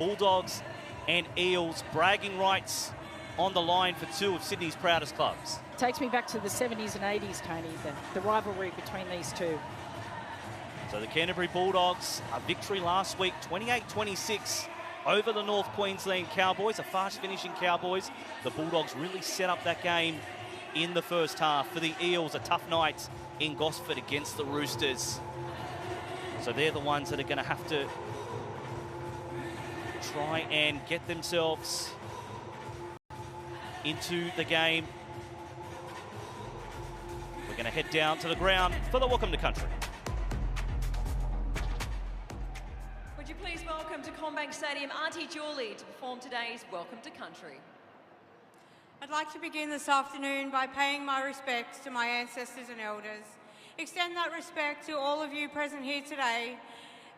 Bulldogs and Eels, bragging rights on the line for two of Sydney's proudest clubs. Takes me back to the 70s and 80s, Tony, the rivalry between these two. So the Canterbury Bulldogs, a victory last week, 28-26 over the North Queensland Cowboys, a fast finishing Cowboys. The Bulldogs really set up that game in the first half. For the Eels, a tough night in Gosford against the Roosters. So they're the ones that are going to have to try and get themselves into the game. We're going to head down to the ground for the Welcome to Country. Would you please welcome to CommBank Stadium Auntie Julie to perform today's Welcome to Country. I'd like to begin this afternoon by paying my respects to my ancestors and elders. Extend that respect to all of you present here today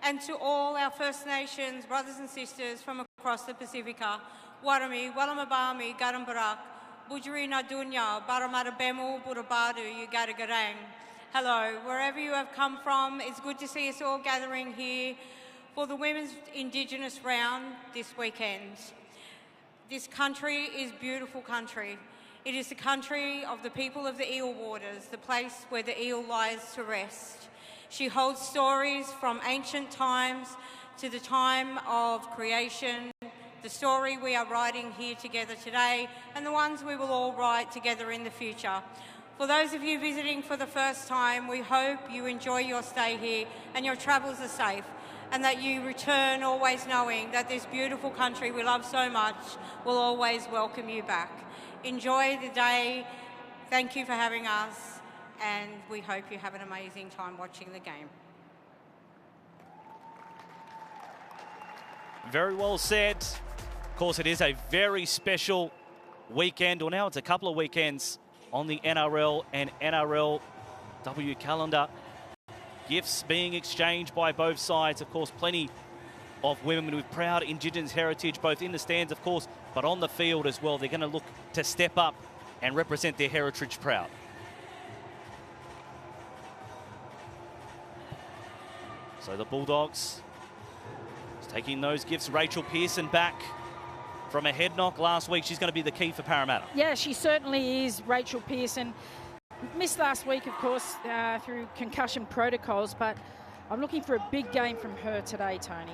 and to all our First Nations brothers and sisters from across the Pacifica. Warami, Walamabami, Garambarak, Budjeri Nadunya, Parramatta Bemu, Burabadu, Yugadagarang. Hello, wherever you have come from, it's good to see us all gathering here for the Women's Indigenous Round this weekend. This country is beautiful country. It is the country of the people of the eel waters, the place where the eel lies to rest. She holds stories from ancient times to the time of creation, the story we are writing here together today, and the ones we will all write together in the future. For those of you visiting for the first time, we hope you enjoy your stay here and your travels are safe, and that you return always knowing that this beautiful country we love so much will always welcome you back. Enjoy the day. Thank you for having us, and we hope you have an amazing time watching the game. Very well said. Of course, it is a very special weekend, or now it's a couple of weekends on the NRL and NRLW calendar. Gifts being exchanged by both sides. Of course, plenty of women with proud Indigenous heritage, both in the stands, of course, but on the field as well. They're going to look to step up and represent their heritage proud. So the Bulldogs taking those gifts. Rachel Pearson back from a head knock last week. She's going to be the key for Parramatta. Yeah, she certainly is, Rachel Pearson. Missed last week, of course, through concussion protocols, but I'm looking for a big game from her today, Tony.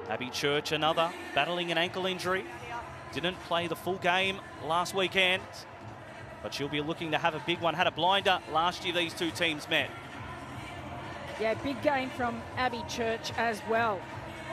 Abby Church, another, battling an ankle injury. Didn't play the full game last weekend, but she'll be looking to have a big one. Had a blinder last year these two teams met. Yeah, big game from Abby Church as well.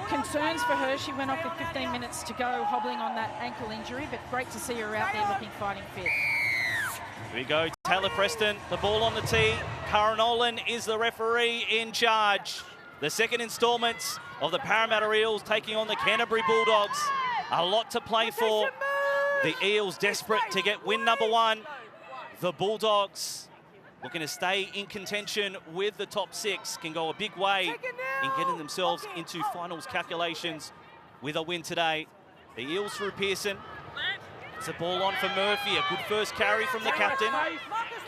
Concerns for her. She went off with 15 minutes to go, hobbling on that ankle injury, but great to see her out there looking fighting fit. Here we go, Taylor Preston, the ball on the tee. Karen Nolan is the referee in charge. The second instalment of the Parramatta Eels taking on the Canterbury Bulldogs. A lot to play for. The Eels desperate to get win number one. The Bulldogs looking to stay in contention with the top six. Can go a big way in getting themselves into finals calculations with a win today. The Eels through Pearson. It's a ball on for Murphy. A good first carry from the captain.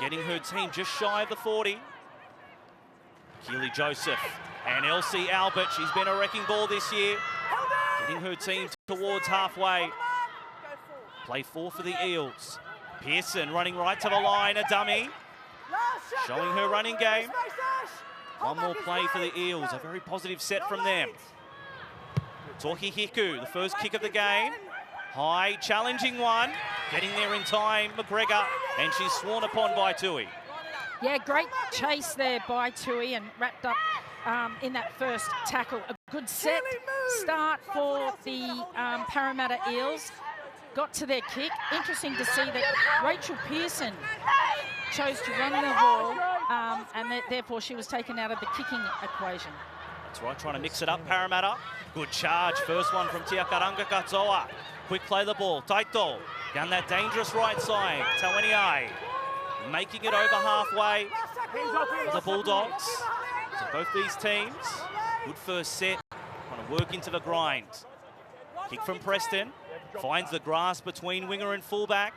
Getting her team just shy of the 40. Keely Joseph and Elsie Albert. She's been a wrecking ball this year. Getting her team towards halfway. Play 4 for the Eels. Pearson running right to the line. A dummy. Showing her running game. One more play for the Eels. A very positive set from them. Toki Hiku, the first kick of the game. High, challenging one. Getting there in time, McGregor. And she's sworn upon by Tui. Yeah, great chase there by Tui and wrapped up in that first tackle. A good set start for the Parramatta Eels. Got to their kick. Interesting to see that Rachel Pearson chose to run the ball, and therefore she was taken out of the kicking equation. That's right, trying to mix it up, Parramatta. Good charge, first one from Tiakaranga Katoa. Quick play the ball, Taito. Down that dangerous right side, Tawaniai. Making it over halfway for the Bulldogs. So both these teams, good first set, trying to work into the grind. Kick from Preston, finds the grass between winger and fullback.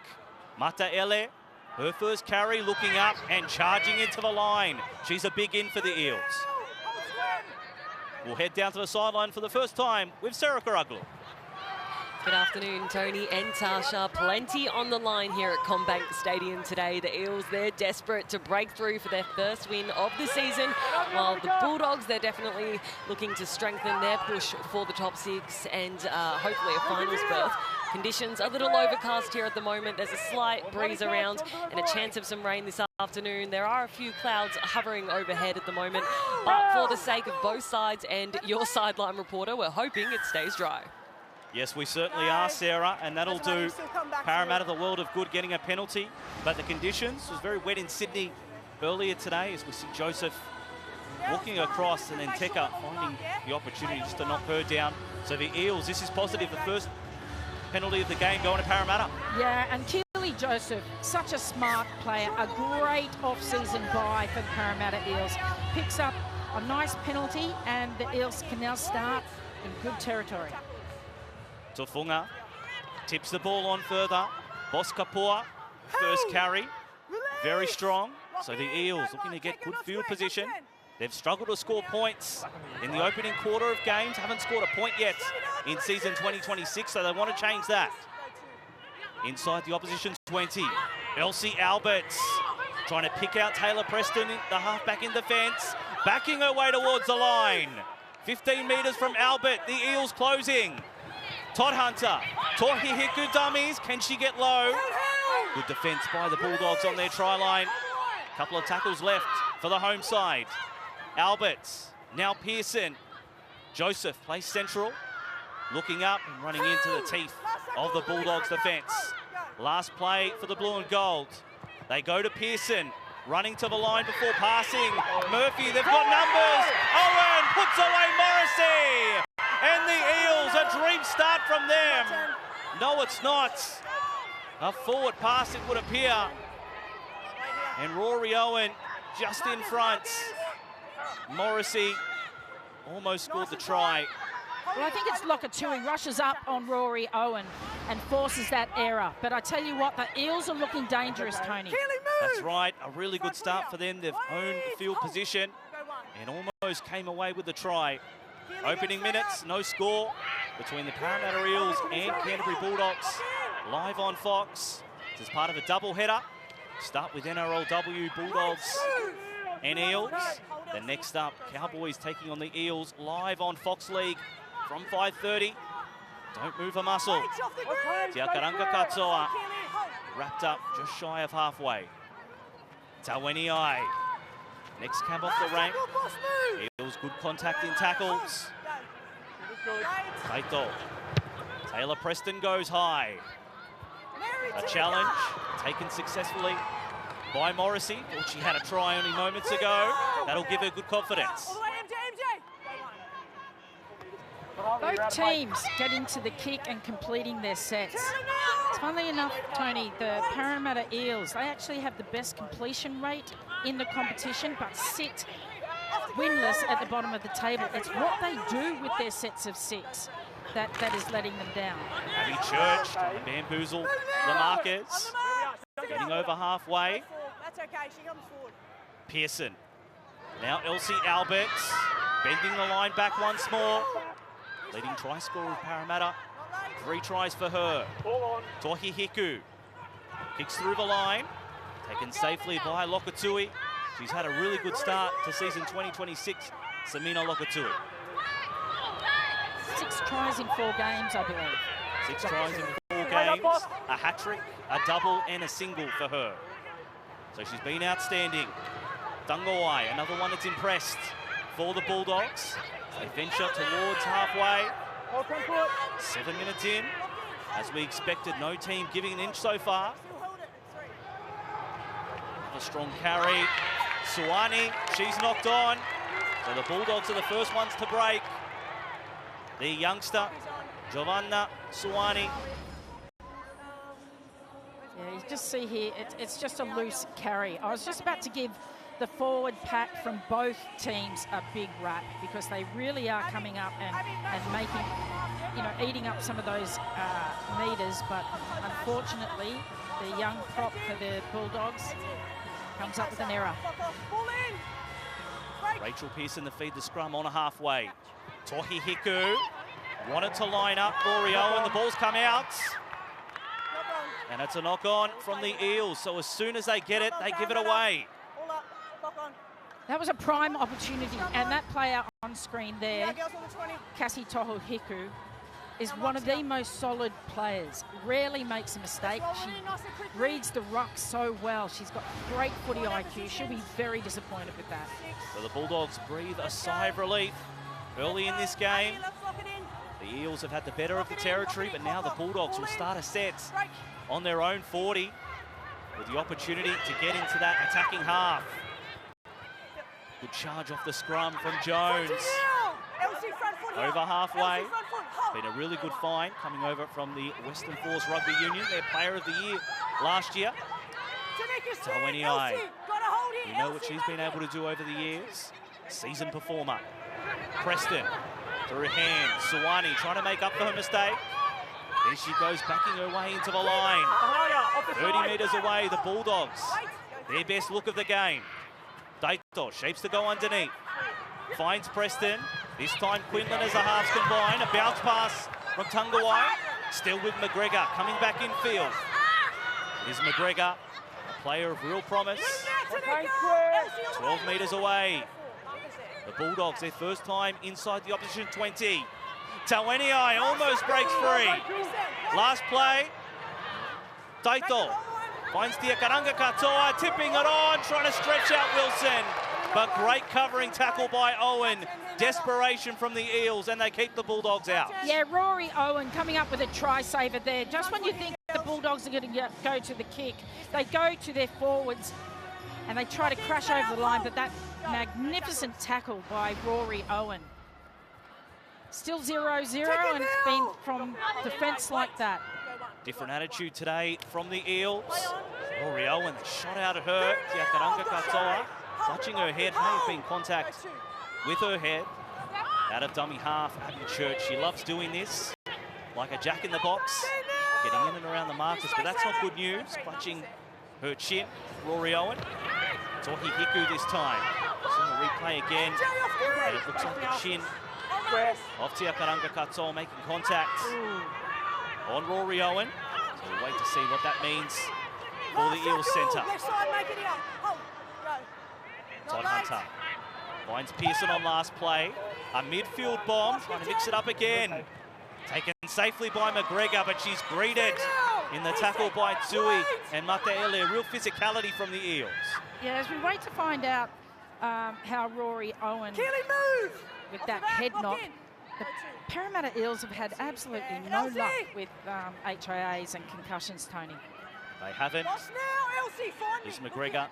Mata Ele, her first carry, looking up and charging into the line. She's a big in for the Eels. We'll head down to the sideline for the first time with Sarah Karaglu. Good afternoon, Tony and Tasha. Plenty on the line here at CommBank Stadium today. The Eels, they're desperate to break through for their first win of the season, while the Bulldogs, they're definitely looking to strengthen their push for the top six and hopefully a finals berth. Conditions a little overcast here at the moment. There's a slight breeze around and a chance of some rain this afternoon. There are a few clouds hovering overhead at the moment, but for the sake of both sides and your sideline reporter, we're hoping it stays dry. Yes, we certainly are, Sarah, and that'll do Parramatta the world of good getting a penalty. But the conditions was very wet in Sydney earlier today as we see Joseph walking across and then Tekka finding the opportunity just to knock her down. So the Eels, this is positive, the first penalty of the game going to Parramatta. Yeah, and Keely Joseph, such a smart player, a great off-season buy for the Parramatta Eels. Picks up a nice penalty and the Eels can now start in good territory. Tufunga tips the ball on further. Boskapua, first carry, very strong. So the Eels looking to get good field position. They've struggled to score points in the opening quarter of games, haven't scored a point yet in season 2026, so they want to change that. Inside the opposition's 20, Elsie Alberts trying to pick out Taylor Preston, the halfback in defence, backing her way towards the line. 15 metres from Albert, the Eels closing. Todd Hunter, Tohihiku dummies, can she get low? Good defence by the Bulldogs on their try line. Couple of tackles left for the home side. Alberts, now Pearson. Joseph plays central, looking up and running into the teeth of the Bulldogs defence. Last play for the blue and gold. They go to Pearson, running to the line before passing. Murphy, they've got numbers. Owen puts away Morrissey. And the Eels, a dream start from them. No, it's not. A forward pass, it would appear. And Rory Owen just in front. Morrissey almost scored the try. Well, I think it's Lokatui rushes up on Rory Owen and forces that error. But I tell you what, the Eels are looking dangerous, Tony. That's right, a really good start for them. They've owned the field position and almost came away with the try. Opening minutes, no score between the Parramatta Eels and Canterbury Bulldogs. Live on Fox. This is part of a double-header. Start with NRLW, Bulldogs and Eels. Then next up, Cowboys taking on the Eels live on Fox League from 5:30. Don't move a muscle. Tiakaranga Katoa wrapped up just shy of halfway. Taweni next cab off the rank. Eels good contact in tackles. Kaito. Taylor Preston goes high. A challenge taken successfully by Morrissey. Thought she had a try only moments ago. That'll give her good confidence. Both teams getting to the kick and completing their sets. Funnily enough, Tony, the Parramatta Eels, they actually have the best completion rate in the competition, but sit winless at the bottom of the table. It's what they do with their sets of six that is letting them down. Abby Church trying to bamboozle the markers. Getting over halfway. Pearson. Now Elsie Alberts bending the line back once more. Leading try scorer of Parramatta. 3 tries for her. Tohihiku kicks through the line. Taken safely by Lokatui. She's had a really good start to season 2026. Samina Lokatui. 6 tries in 4 games, I believe. 6 tries in 4 games. A hat-trick, a double and a single for her. So she's been outstanding. Dungawai, another one that's impressed for the Bulldogs. They venture towards halfway. 7 minutes in. As we expected, no team giving an inch so far. A strong carry. Suwani, she's knocked on. So the Bulldogs are the first ones to break. The youngster, Giovanna Suwani. Yeah, you just see here, it's just a loose carry. I was just about to give the forward pack from both teams a big rap because they really are coming up and making, eating up some of those meters. But unfortunately, the young prop for the Bulldogs comes up with an error. Rachel Pearson to feed the scrum on a halfway. Tohi Hiku wanted to line up. Rory Owen, the ball's come out. And it's a knock on from the Eels. So as soon as they get it, they give it away. That was a prime opportunity, and that player on screen there, Cassie Tohu Hiku, is one of the most solid players. Rarely makes a mistake. She reads the ruck so well. She's got great footy IQ. She'll be very disappointed with that. So the Bulldogs breathe a sigh of relief early in this game. The Eels have had the better of the territory, but now the Bulldogs will start a set on their own 40 with the opportunity to get into that attacking half. Good charge off the scrum from Jones. Over halfway. Been a really good find coming over from the Western Force Rugby Union, their player of the year last year. Taweniai. You know what she's been able to do over the years. Seasoned performer. Preston through hands. Suwani trying to make up for her mistake. Then she goes backing her way into the line. 30 metres away, the Bulldogs. Their best look of the game. Daito shapes to go underneath. Finds Preston. This time Quinlan as the halves combine. A bounce pass from Tungawai. Still with McGregor coming back in field. It is McGregor, a player of real promise. 12 metres away. The Bulldogs, their first time inside the opposition 20. Taweniai almost breaks free. Last play. Daito finds Tiakaranga Katoa, tipping it on, trying to stretch out Wilson. But great covering tackle by Owen. Desperation from the Eels, and they keep the Bulldogs out. Yeah, Rory Owen coming up with a try saver there. Just when you think the Bulldogs are going to go to the kick, they go to their forwards and they try to crash over the line, but that magnificent tackle by Rory Owen. Still 0-0, and it's been from defence like that. Different attitude today from the Eels. Rory Owen, the shot out at her. Tiakaranga Katoa touching her head, may have been contact with her head. Out of dummy half, Abby Church. She loves doing this, like a jack in the box, getting in and around the markers, but that's not good news. Clutching her chin, Rory Owen. Tohi Hiku this time. It's on the replay again, and it looks like the chin of Tiakaranga Katoa making contact on Rory Owen. So we'll wait to see what that means for the Eels centre. Todd Hunter finds Pearson on last play. A midfield bomb, trying to mix it up again. Taken safely by McGregor, but she's greeted in the tackle by Tui and Mateele. Real physicality from the Eels. Yeah, as we wait to find out how Rory Owen, with that head knock, the Parramatta Eels have had absolutely no luck with HIAs and concussions, Tony. They haven't. Is McGregor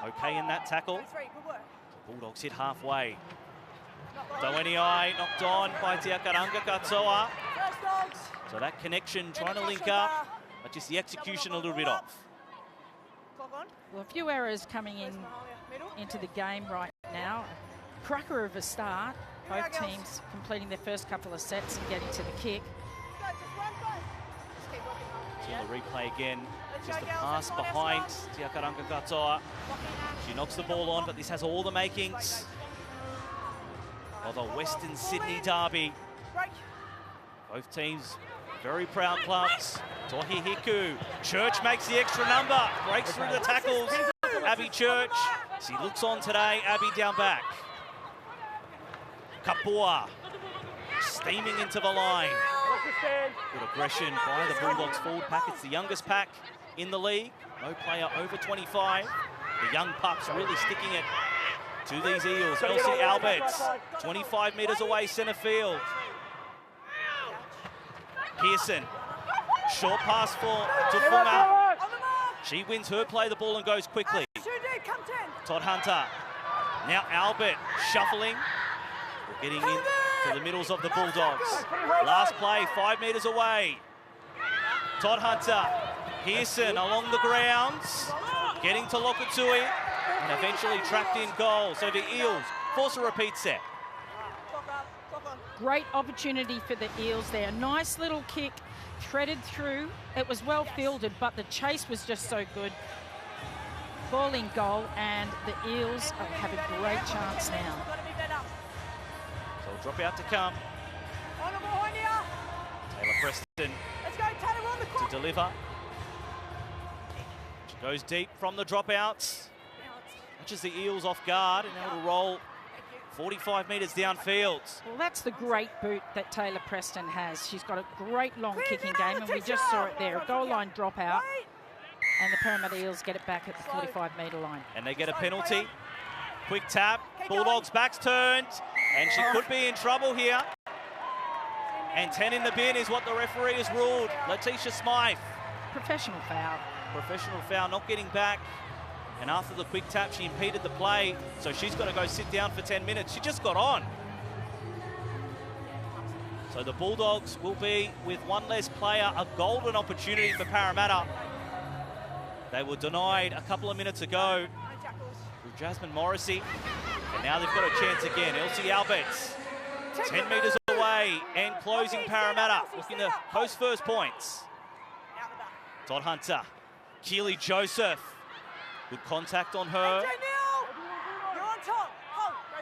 okay in that tackle? The Bulldogs hit halfway. Taweniai knocked on by Tiakaranga Katoa. So that connection, trying to link up, but just the execution a little bit off. Well, a few errors coming into the game right now. Cracker of a start. Both teams completing their first couple of sets and getting to the kick. See on the replay again. Just a pass behind Tiakaranga Katoa. She knocks the ball on, but this has all the makings of a Western Sydney derby. Both teams very proud clubs. Tohi Hiku. Church makes the extra number. Breaks through the tackles. Abby Church. She looks on today. Abby down back. Kapua steaming into the line. Good aggression by the Bulldogs forward pack. It's the youngest pack in the league. No player over 25. The young pups really sticking it to these Eels. Elsie Alberts, 25 metres away, centre field. Pearson, short pass for Tufuma. She wins her play the ball and goes quickly. Todd Hunter, now Albert shuffling. Getting in to the middles of the Bulldogs. Last play, 5 metres away. Todd Hunter, Pearson along the grounds, getting to Lokatui, and eventually trapped in goal. So the Eels force a repeat set. Great opportunity for the Eels there. Nice little kick, threaded through. It was well fielded, but the chase was just so good. Ball in goal, and the Eels have a great chance now. So drop out to come. Taylor Preston to deliver. She goes deep from the dropouts. Catches the Eels off guard, and now it'll roll 45 metres downfield. Well, that's the great boot that Taylor Preston has. She's got a great long kicking game, and we just saw it there. A goal line dropout, and the Parramatta Eels get it back at the 45-metre line. And they get a penalty. Quick tap. Bulldogs' back's turned, and she could be in trouble here. And 10 in the bin is what the referee has ruled. Letitia Smythe. Professional foul. Professional foul, not getting back. And after the quick tap, she impeded the play, so she's got to go sit down for 10 minutes. She just got on. So the Bulldogs will be with one less player, a golden opportunity for Parramatta. They were denied a couple of minutes ago through Jasmine Morrissey. And now they've got a chance again. Elsie Alberts, 10 metres away and closing Parramatta, looking to post first points. Todd Hunter, Keely Joseph, good contact on her.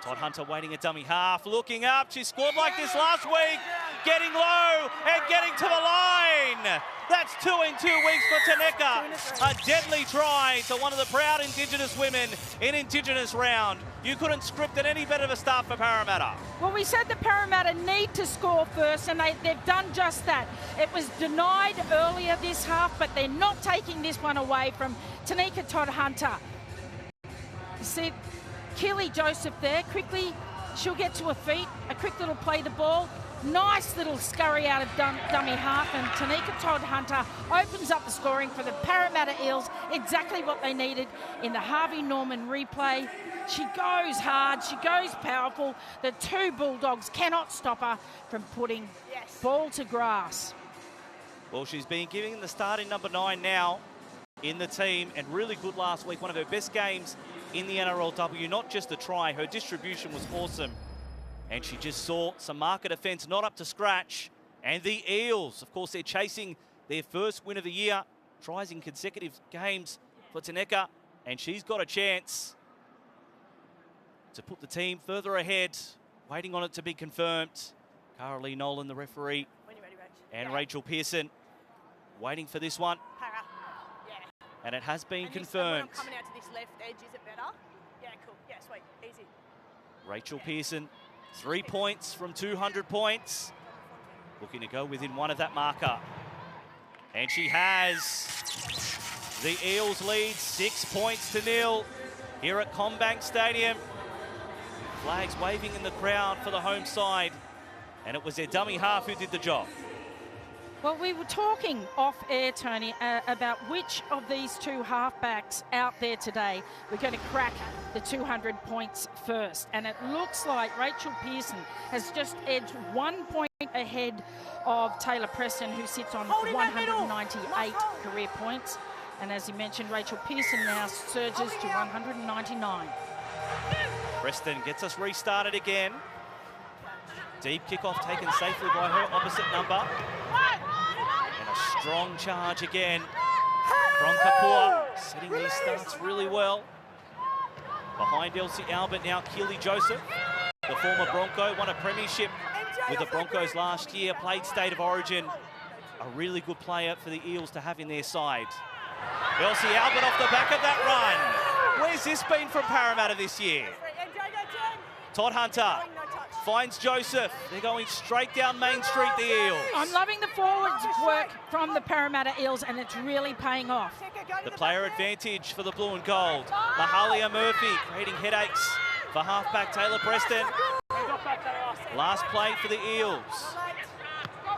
Todd Hunter waiting a dummy half, looking up. She scored like this last week, getting low and getting to the line. That's 2 in 2 weeks for Taneka. A deadly try to one of the proud Indigenous women in Indigenous round. You couldn't script it any better of a start for Parramatta. Well, we said the Parramatta need to score first, and they've done just that. It was denied earlier this half, but they're not taking this one away from Tanika Todd Hunter. You see Keely Joseph there, quickly, she'll get to her feet, a quick little play the ball. Nice little scurry out of dummy half, and Tanika Todd Hunter opens up the scoring for the Parramatta Eels, exactly what they needed in the Harvey Norman replay. She goes hard, she goes powerful. The two Bulldogs cannot stop her from putting ball to grass. Well, she's been giving the starting number 9 now in the team, and really good last week. One of her best games in the NRLW, not just the try, her distribution was awesome. And she just saw some marker defence not up to scratch. And the Eels, of course, they're chasing their first win of the year. Tries in consecutive games for Taneka, and she's got a chance to put the team further ahead. Waiting on it to be confirmed. Carolee Nolan, the referee, and Rachel Pearson waiting for this one. And it has been confirmed. Coming out to this left edge, is it better? Yeah, cool. Yeah, sweet. Easy. Rachel Pearson, 3 points from 200 points. Looking to go within one of that marker. And she has. The Eels lead 6 points to 0 here at CommBank Stadium. Flags waving in the crowd for the home side. And it was their dummy half who did the job. Well, we were talking off air, Tony, about which of these two halfbacks out there today were going to crack the 200 points first. And it looks like Rachel Pearson has just edged 1 point ahead of Taylor Preston, who sits on 198 career points. And as you mentioned, Rachel Pearson now surges to 199. Preston gets us restarted again. Deep kickoff taken safely by her opposite number. And a strong charge again from Kapua, setting these starts really well. Behind Elsie Albert now Keely Joseph, the former Bronco, won a premiership with the Broncos last year, played State of Origin. A really good player for the Eels to have in their side. Elsie Albert off the back of that run. Where's this been from Parramatta this year? Todd Hunter finds Joseph. They're going straight down Main Street, the Eels. I'm loving the forwards work from the Parramatta Eels, and it's really paying off. The player advantage for the blue and gold. Mahalia Murphy creating headaches for halfback Taylor Preston. Last play for the Eels.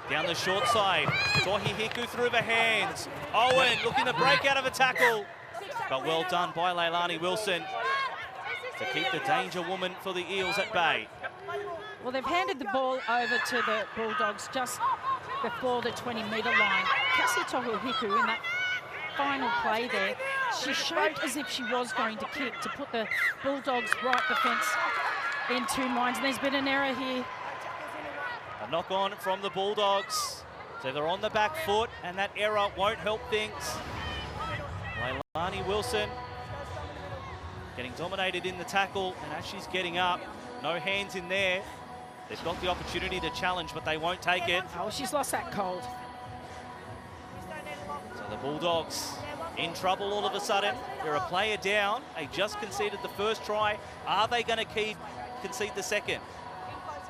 Down the short side. Tohi Hiku through the hands. Owen looking to break out of a tackle. But well done by Leilani Wilson to keep the danger woman for the Eels at bay. Well, they've handed the ball over to the Bulldogs just before the 20-metre line. Cassie Tohuhiku in that final play there, she showed as if she was going to kick to put the Bulldogs' right defence in 2 minds. And there's been an error here. A knock on from the Bulldogs. So they're on the back foot, and that error won't help things. Leilani Wilson getting dominated in the tackle, and as she's getting up, no hands in there. They've got the opportunity to challenge, but they won't take it. Oh, she's lost that cold. So the Bulldogs in trouble all of a sudden. They're a player down. They just conceded the first try. Are they going to concede the second?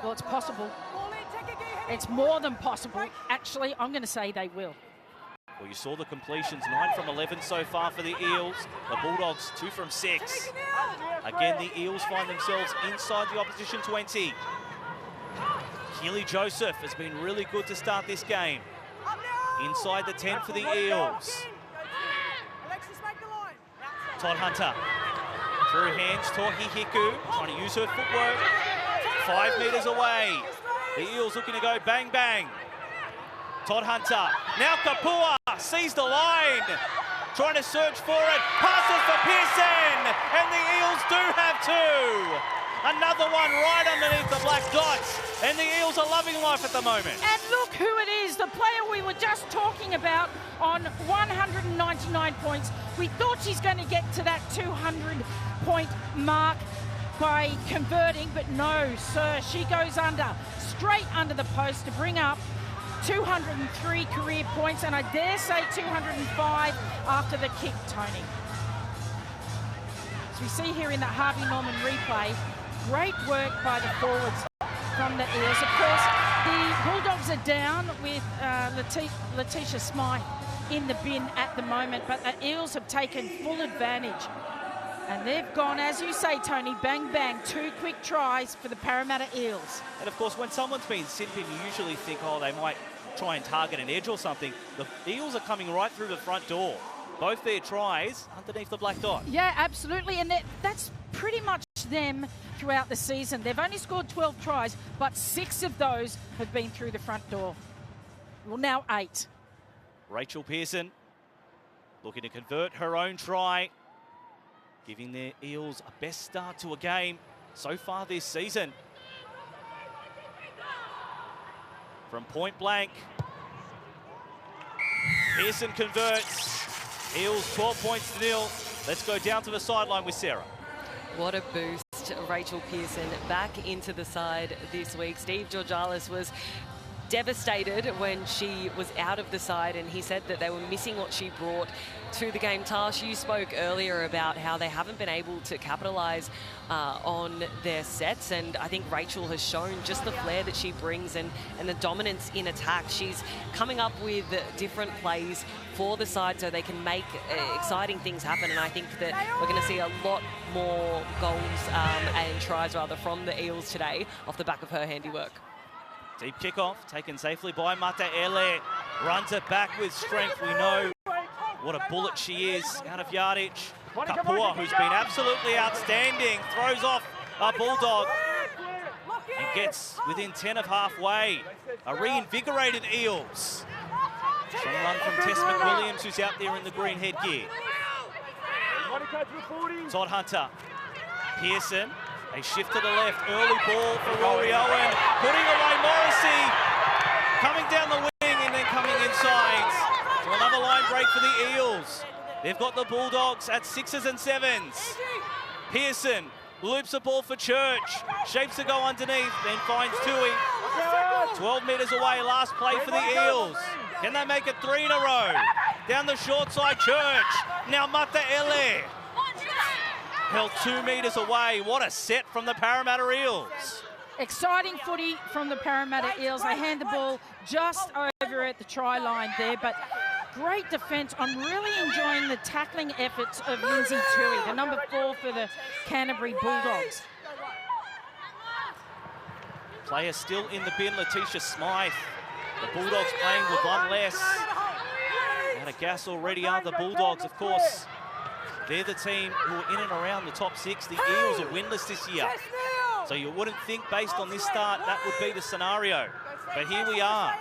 Well, it's possible. It's more than possible. Actually, I'm going to say they will. Well, you saw the completions, 9 from 11 so far for the Eels. The Bulldogs, 2 from 6. Again, the Eels find themselves inside the opposition 20. Keely Joseph has been really good to start this game. Inside the 10 for the Eels. Todd Hunter. Through hands, Tohi Hiku, trying to use her footwork. 5 metres away. The Eels looking to go bang, bang. Todd Hunter. Now Kapua sees the line. Trying to search for it. Passes for Pearson. And the Eels do have 2. Another one right underneath the black dots. And the Eels are loving life at the moment. And look who it is, the player we were just talking about on 199 points. We thought she's going to get to that 200-point mark by converting, but no, sir. She goes straight under the post to bring up 203 career points, and I dare say 205 after the kick, Tony. As we see here in the Harvey Norman replay, great work by the forwards from the Eels. Of course, the Bulldogs are down with Letitia Smythe in the bin at the moment, but the Eels have taken full advantage. And they've gone, as you say, Tony, bang, bang, 2 quick tries for the Parramatta Eels. And, of course, when someone's been simping, you usually think, oh, they might try and target an edge or something. The Eels are coming right through the front door. Both their tries underneath the black dot. Yeah, absolutely, and that's pretty much them throughout the season. They've only scored 12 tries, but 6 of those have been through the front door. Well, now 8. Rachel Pearson looking to convert her own try, giving their Eels a best start to a game so far this season. From point blank, Pearson converts. Eels 12 points to 0. Let's go down to the sideline with Sarah. What a boost. Rachel Pearson back into the side this week. Steve Georgalis was devastated when she was out of the side, and he said that they were missing what she brought to the game. Tash, you spoke earlier about how they haven't been able to capitalise on their sets, and I think Rachel has shown just the flair that she brings and the dominance in attack. She's coming up with different plays for the side so they can make exciting things happen, and I think that we're going to see a lot more goals and tries rather from the Eels today off the back of her handiwork. Deep kickoff, taken safely by Mata Ele. Runs it back with strength. We know what a bullet she is out of yardage. Kapua, who's been absolutely outstanding, throws off a Bulldog and gets within 10 of halfway. A reinvigorated Eels. Strong run from Tess McWilliams, who's out there in the green headgear. Todd Hunter. Pearson. A shift to the left, early ball for Rory Owen, putting away Morrissey, coming down the wing and then coming inside. So another line break for the Eels. They've got the Bulldogs at 6s and 7s. Pearson loops the ball for Church, shapes to go underneath, then finds Tui. 12 metres away, last play for the Eels. Can they make it 3 in a row? Down the short side, Church. Now Mata Ele. Held 2 metres away. What a set from the Parramatta Eels. Exciting footy from the Parramatta Eels. They hand the ball just over at the try line there, but great defence. I'm really enjoying the tackling efforts of Lindsay Tui, the number 4 for the Canterbury Bulldogs. Player still in the bin, Letitia Smythe. The Bulldogs playing with 1 less. Out of gas already are the Bulldogs, of course. They're the team who are in and around the top 6. The Eels are winless this year. So you wouldn't think based on this start that would be the scenario. But here we are.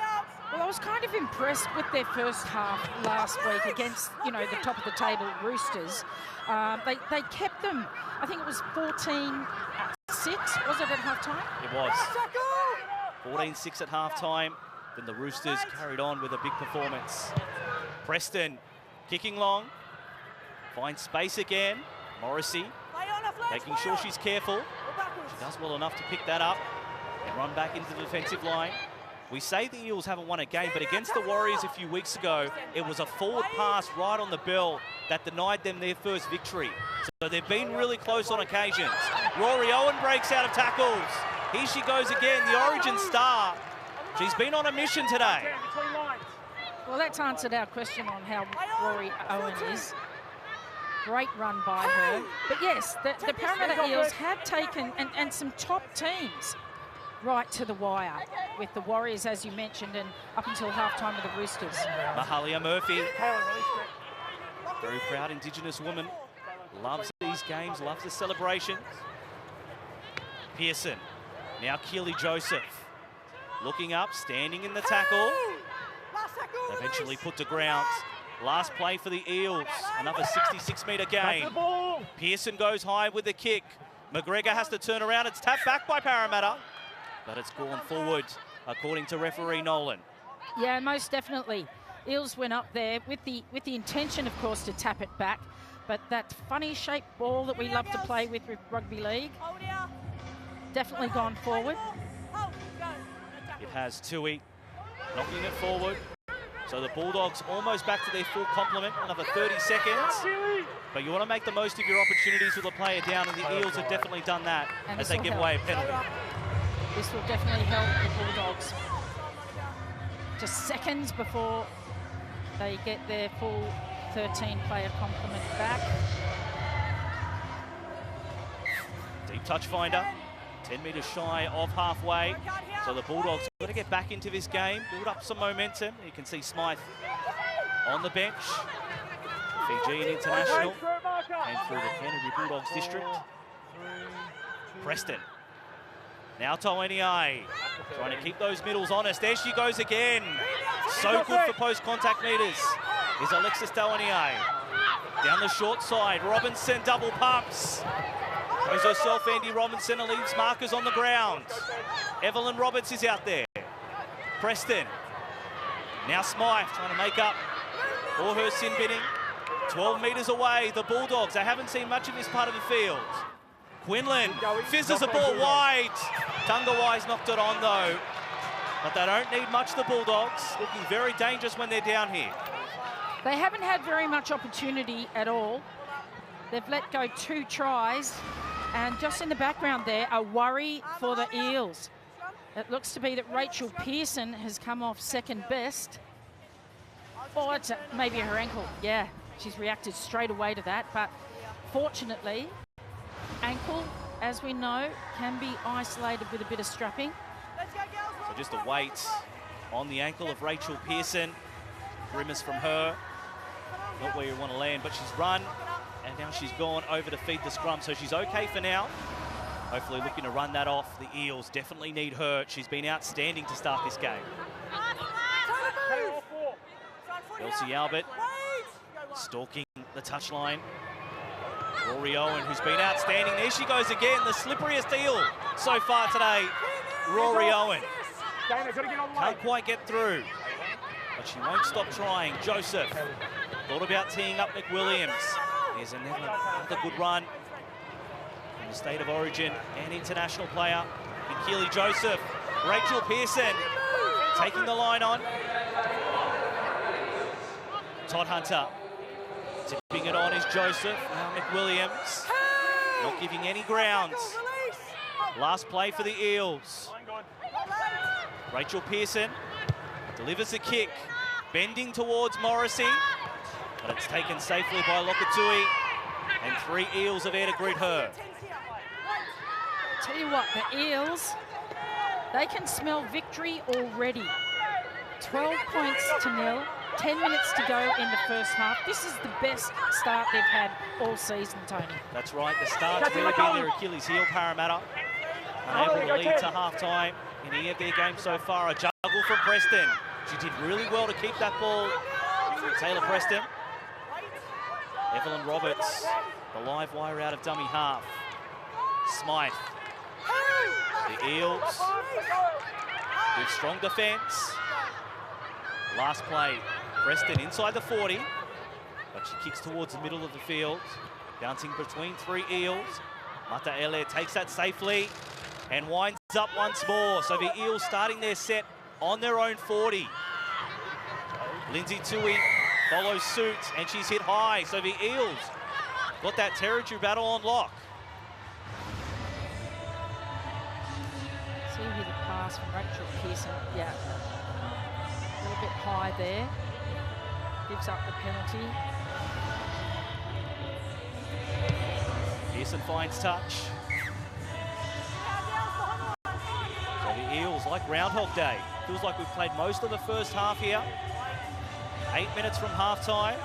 Well, I was kind of impressed with their first half last week against, you know, the top of the table Roosters. They kept them, I think it was 14-6, was it at halftime? It was. 14-6 at halftime. Then the Roosters carried on with a big performance. Preston kicking long. Finds space again. Morrissey making sure she's careful. She does well enough to pick that up and run back into the defensive line. We say the Eels haven't won a game, but against the Warriors a few weeks ago, it was a forward pass right on the bell that denied them their first victory. So they've been really close on occasions. Rory Owen breaks out of tackles. Here she goes again, the Origin star. She's been on a mission today. Well, that's answered our question on how Rory Owen is. Great run by her. But yes, the Parramatta Eels have taken, and some top teams, right to the wire with the Warriors, as you mentioned, and up until halftime with the Roosters. Mahalia Murphy, very proud Indigenous woman, loves these games, loves the celebrations. Pearson, now Keely Joseph, looking up, standing in the tackle, eventually put to ground. Last play for the Eels, another 66-metre gain. Pearson goes high with the kick. McGregor has to turn around, it's tapped back by Parramatta, but it's gone forward, according to referee Nolan. Yeah, most definitely. Eels went up there with the intention, of course, to tap it back, but that funny-shaped ball that we love to play with rugby league, definitely gone forward. It has Tui knocking it forward. So the Bulldogs almost back to their full complement, another 30 seconds. But you want to make the most of your opportunities with a player down, and the Eels have definitely done that as they give away a penalty. This will definitely help the Bulldogs. Just seconds before they get their full 13-player complement back. Deep touch finder, 10 metres shy of halfway. So the Bulldogs have got to get back into this game, build up some momentum. You can see Smythe on the bench. Fijian international, came through the Canterbury Bulldogs district. Preston. Now Toeniai, trying to keep those middles honest. There she goes again. So good for post-contact meters is Alexis Toeniai. Down the short side, Robinson double pumps. Goes herself, Andy Robinson, and leaves markers on the ground. Evelyn Roberts is out there. Preston. Now Smythe trying to make up for her sin binning. 12 metres away, the Bulldogs. They haven't seen much of this part of the field. Quinlan fizzes a ball wide. Tungawai's knocked it on though. But they don't need much, the Bulldogs. Looking very dangerous when they're down here. They haven't had very much opportunity at all. They've let go 2 tries. And just in the background there, a worry for the Eels. It looks to be that Rachel Pearson has come off second best. Oh, it's maybe her ankle. Yeah, she's reacted straight away to that. But fortunately, ankle, as we know, can be isolated with a bit of strapping. So just a weight on the ankle of Rachel Pearson. Grimace from her. Not where you want to land, but she's run. And now she's gone over to feed the scrum, so she's okay for now. Hopefully looking to run that off. The Eels definitely need her. She's been outstanding to start this game. Elsie Albert stalking the touchline. Rory Owen, who's been outstanding. There she goes again, the slipperiest Eel so far today. Rory Owen. Can't quite get through, but she won't stop trying. Joseph thought about teeing up McWilliams. There's another good run from the state of origin and international player in Keely Joseph. Rachel Pearson taking the line on. Todd Hunter tipping it on is Joseph. Now McWilliams not giving any ground. Last play for the Eels. Rachel Pearson delivers a kick, bending towards Morrissey. But it's taken safely by Lokatui, and 3 Eels have there to greet her. Tell you what, the Eels, they can smell victory already. 12 points to 0, 10 minutes to go in the first half. This is the best start they've had all season, Tony. That's right, the start's really been their Achilles heel, Parramatta. Unable to lead to half-time in any of their games so far. A juggle from Preston. She did really well to keep that ball. Taylor Preston. Evelyn Roberts, the live wire out of dummy half. Smythe. The Eels with strong defence. Last play, Preston inside the 40, but she kicks towards the middle of the field, bouncing between 3 Eels. Mataele takes that safely and winds up once more. So the Eels starting their set on their own 40. Lindsay Tui follows suit and she's hit high. So the Eels got that territory battle on lock. See here the pass from Rachel Pearson. Yeah, a little bit high there. Gives up the penalty. Pearson finds touch. So the Eels, like Groundhog Day, feels like we've played most of the first half here. 8 minutes from half-time.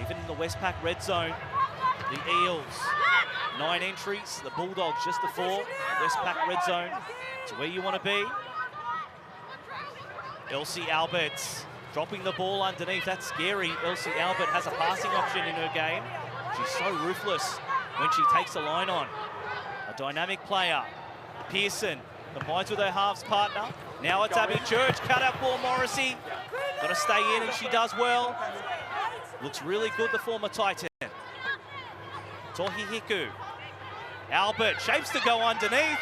Even in the Westpac red zone, the Eels, 9 entries. The Bulldogs just the 4. Westpac red zone, it's where you want to be. Elsie Alberts dropping the ball underneath. That's scary. Elsie Albert has a passing option in her game. She's so ruthless when she takes the line on. A dynamic player. Pearson combines with her halves partner. Now it's Abby Church. Cut out for Morrissey. Got to stay in, and she does well. Looks really good, the former Titan. Tohi Hiku. Albert shapes to go underneath.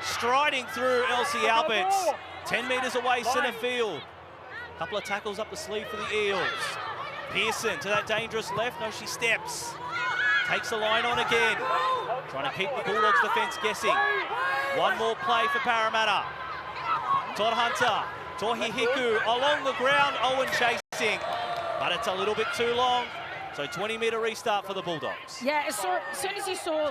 Striding through Elsie Alberts. 10 metres away, centre field. Couple of tackles up the sleeve for the Eels. Pearson to that dangerous left. No, she steps. Takes the line on again. Trying to keep the Bulldogs defence guessing. One more play for Parramatta. Todd Hunter. Tohi Hiku along the ground. Owen chasing. But it's a little bit too long. So 20-metre restart for the Bulldogs. Yeah, as soon as you saw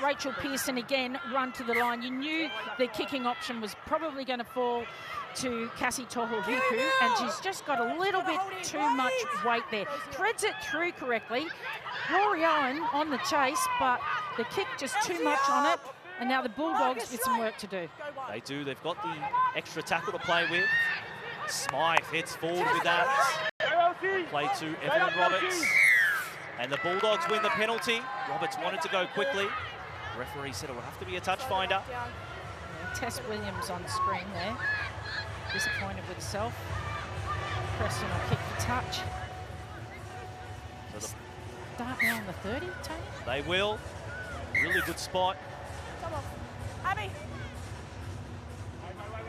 Rachel Pearson again run to the line, you knew the kicking option was probably going to fall to Cassie Tohuhiku, and she's just got a little bit too much weight there. Threads it through correctly. Rory Owen on the chase, but the kick just too much on it, and now the Bulldogs with some work to do. They do. They've got the extra tackle to play with. Smythe heads forward with that. Play to Evelyn Roberts. And the Bulldogs win the penalty. Roberts wanted to go quickly. The referee said it will have to be a touch finder. Yeah, Tess Williams on screen there. Disappointed with herself. Preston will kick the touch. So Start now on the 30, Tony? they will. Really good spot. Abby.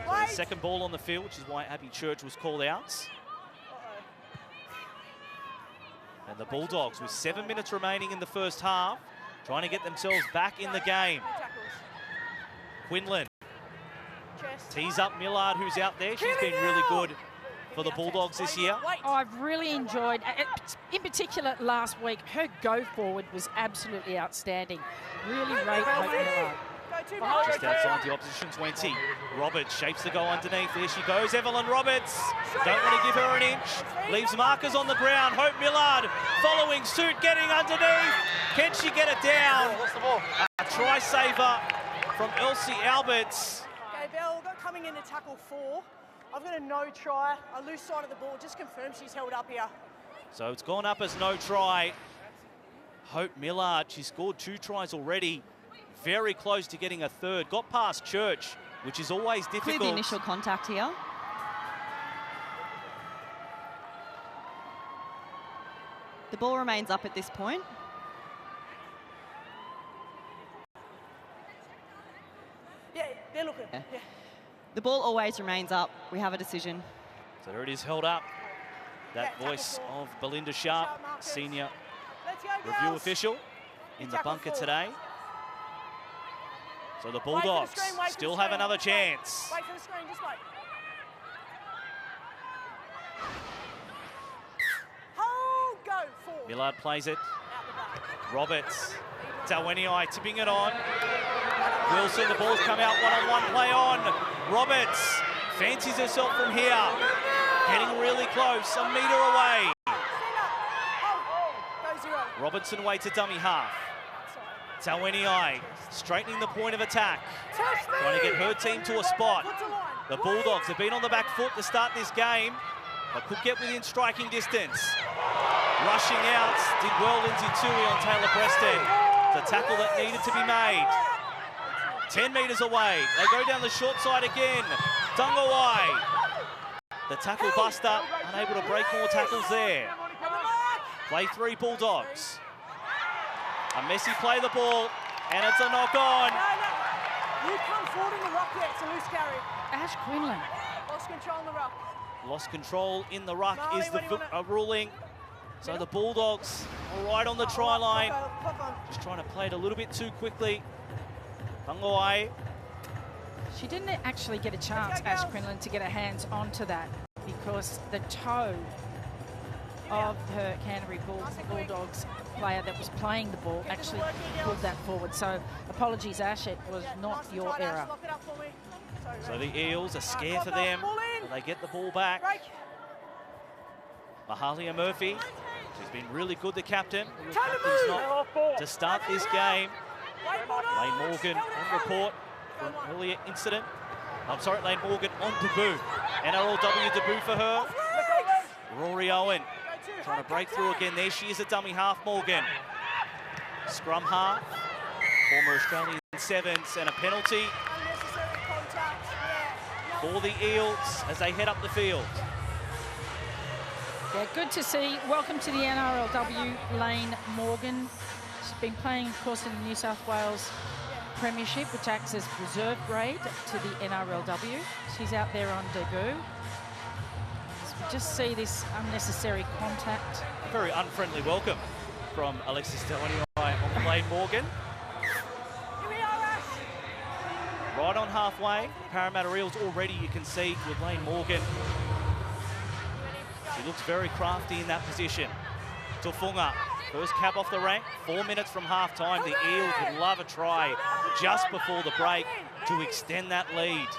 So the second ball on the field, which is why Abby Church was called out. And the Bulldogs, with 7 minutes remaining in the first half, trying to get themselves back in the game. Quinlan tees up Millard, who's out there. She's been really good for the Bulldogs this year. Oh, I've really enjoyed, in particular last week, her go forward was absolutely outstanding. Really rate Hope Millard. Just outside the opposition 20. Roberts shapes the goal underneath. There she goes, Evelyn Roberts. Don't want to give her an inch. Leaves markers on the ground. Hope Millard following suit, getting underneath. Can she get it down? A try saver from Elsie Alberts. Okay, Bell, got coming into tackle 4. I've got a no try. A loose side of the ball. Just confirm she's held up here. So it's gone up as no try. Hope Millard, she scored 2 tries already. Very close to getting a third. Got past Church, which is always difficult. Clear the initial contact here. The ball remains up at this point. Yeah, they're looking. Yeah. Yeah. The ball always remains up. We have a decision. So there it is, held up. That voice of Belinda Sharp, senior Let's go, review girls. official in the Tackle bunker 4. today. So the Wait for the Bulldogs screen, wait for still the have screen. another Just wait. chance. Wait for the screen, just wait. Hold, go, forward. Millard plays it. Out the back. Roberts. Taweniai tipping it on. Wilson, the ball's come out, one-on-one play on. Roberts fancies herself from here. Getting really close, a metre away. Go 0. Robertson waits a dummy half. Taweniai straightening the point of attack. Trying to get her team to a spot. The Bulldogs have been on the back foot to start this game, but could get within striking distance. Rushing out, did well Lindsay Tui on Taylor Preston. The tackle that needed to be made. 10 metres away. They go down the short side again. Dungawai. The tackle buster, unable to break more tackles there. Play 3 Bulldogs. A messy play the ball. And it's a knock on. No. You come forward in the ruck there. It's a loose carry. Ash Quinlan. Lost control in the ruck. Lost control in the ruck Marley, is the what do you wanna- ruling. So the Bulldogs are right on the try line. Just trying to play it a little bit too quickly. Pangawai. She didn't actually get a chance, Ash Quinlan, to get her hands onto that because the toe of her Canterbury Bulldogs player that was playing the ball actually pulled that forward. So apologies, Ash, it was not your error. So the Eels, a scare for them. But they get the ball back. Mahalia Murphy, she's been really good, the captain. The captain's not to start this game. Lane Morgan on report for an earlier incident. I'm sorry, Lane Morgan on debut. NRLW debut for her. Rory Owen trying to break through again. There she is, a dummy half, Morgan. Scrum half, former Australian sevens, and a penalty for the Eels as they head up the field. Yeah, good to see. Welcome to the NRLW, Lane Morgan. She's been playing, of course, in the New South Wales Premiership, which acts as reserve grade to the NRLW. She's out there on debut. So we just see this unnecessary contact. A very unfriendly welcome from Alexis Delanioi on Lane Morgan. Right on halfway, Parramatta Eels already, you can see, with Lane Morgan. She looks very crafty in that position. Tufunga, first cap off the rank, 4 minutes from half-time. The Eels would love a try just before the break to extend that lead.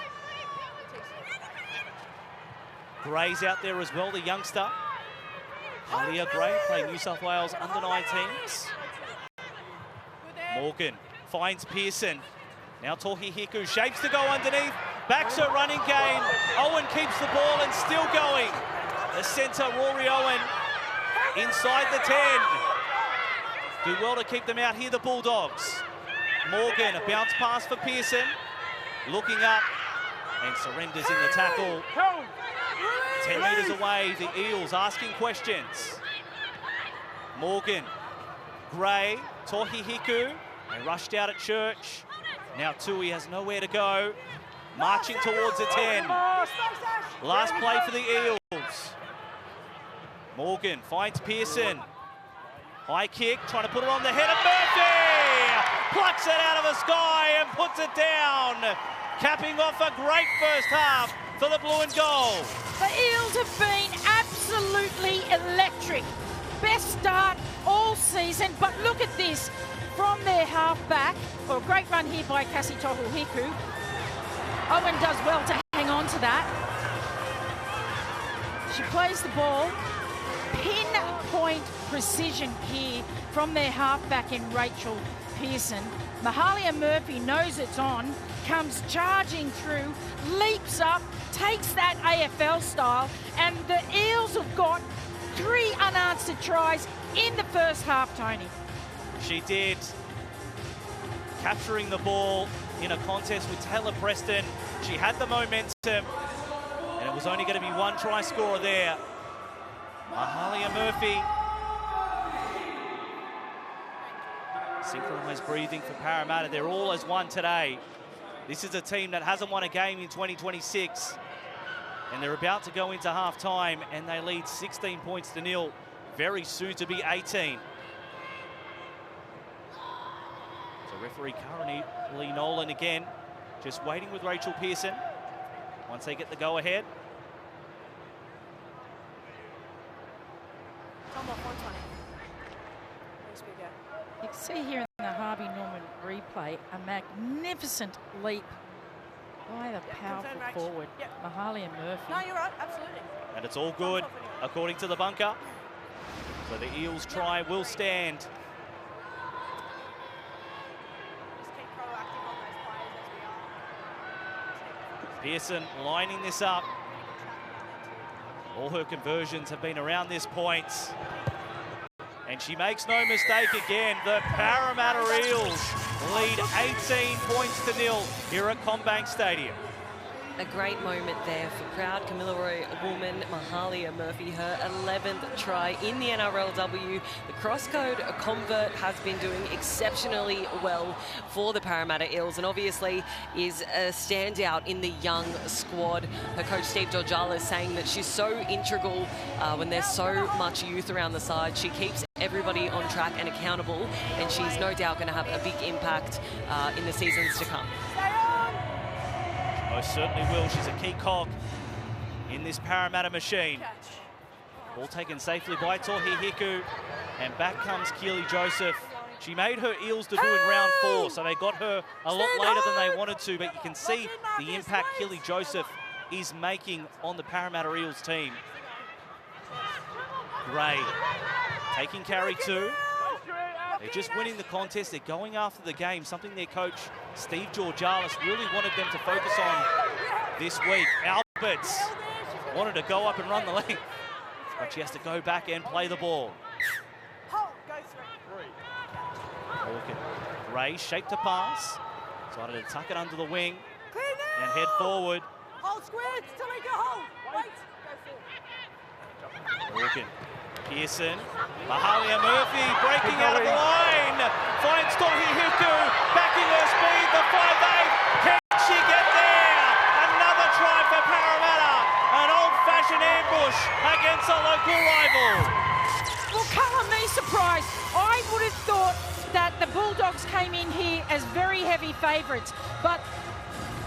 Gray's out there as well, the youngster. Alia Gray playing New South Wales under-19s. Morgan finds Pearson. Now Tohi Hiku shapes to go underneath. Backs her running game. Owen keeps the ball and still going. The centre, Rory Owen, inside the 10. Do well to keep them out here, the Bulldogs. Morgan, a bounce pass for Pearson. Looking up and surrenders in the tackle. 10 metres away, the Eels asking questions. Morgan, Gray, Tohi Hiku. They rushed out at Church. Now Tui has nowhere to go. Marching towards the 10. Last play for the Eels. Morgan finds Pearson. High kick, trying to put it on the head of Murphy! Plucks it out of the sky and puts it down. Capping off a great first half for the blue and gold. The Eels have been absolutely electric. Best start all season, but look at this. From their half-back, a great run here by Cassie Tohu Hiku. Owen does well to hang on to that. She plays the ball. Pinpoint precision here from their half-back in Rachel Pearson. Mahalia Murphy knows it's on, comes charging through, leaps up, takes that AFL style, and the Eels have got 3 unanswered tries in the first half, Tony. She did, capturing the ball in a contest with Taylor Preston. She had the momentum, and it was only going to be 1 try scorer there. Mahalia Murphy. Synchronised breathing for Parramatta. They're all as one today. This is a team that hasn't won a game in 2026, and they're about to go into half-time, and they lead 16 points to 0. Very soon to be 18. So referee currently Lee Nolan again, just waiting with Rachel Pearson. Once they get the go-ahead. You can see here in the Harvey Norman replay a magnificent leap by the powerful forward, Mahalia Murphy. No, you're right, absolutely. And it's all good, according to the bunker. So the Eels try will stand. Just keep proactive on those players as we are. Pearson lining this up. All her conversions have been around this point. And she makes no mistake again. The Parramatta Eels lead 18 points to 0 here at CommBank Stadium. a great moment there for proud Kamilaroi woman Mahalia Murphy, her 11th try in the NRLW. The crosscode convert has been doing exceptionally well for the Parramatta Eels and obviously is a standout in the young squad. Her coach Steve Georgiala is saying that she's so integral when there's so much youth around the side. She keeps everybody on track and accountable, and she's no doubt going to have a big impact in the seasons to come. Most certainly will. She's a key cog in this Parramatta machine. Ball taken safely by Tohi Hiku, and back comes Keely Joseph. She made her Eels debut in round 4, so they got her a lot later than they wanted to, but you can see the impact Keely Joseph is making on the Parramatta Eels team. Gray taking carry 2. They're just winning the contest. They're going after the game, something their coach, Steve Georgialis, really wanted them to focus on this week. Alberts wanted to go up and run the length, but she has to go back and play the ball. Hawken. Gray shaped to pass. Decided to tuck it under the wing and head forward. Hold squared, Talika, hold. Wait. Hawken. Pearson, Mahalia Murphy breaking out of the line, finds Tohi Hiku, backing her speed, the 5'8", can she get there? Another try for Parramatta, an old-fashioned ambush against a local rival. Well, colour me surprised. I would have thought that the Bulldogs came in here as very heavy favourites, but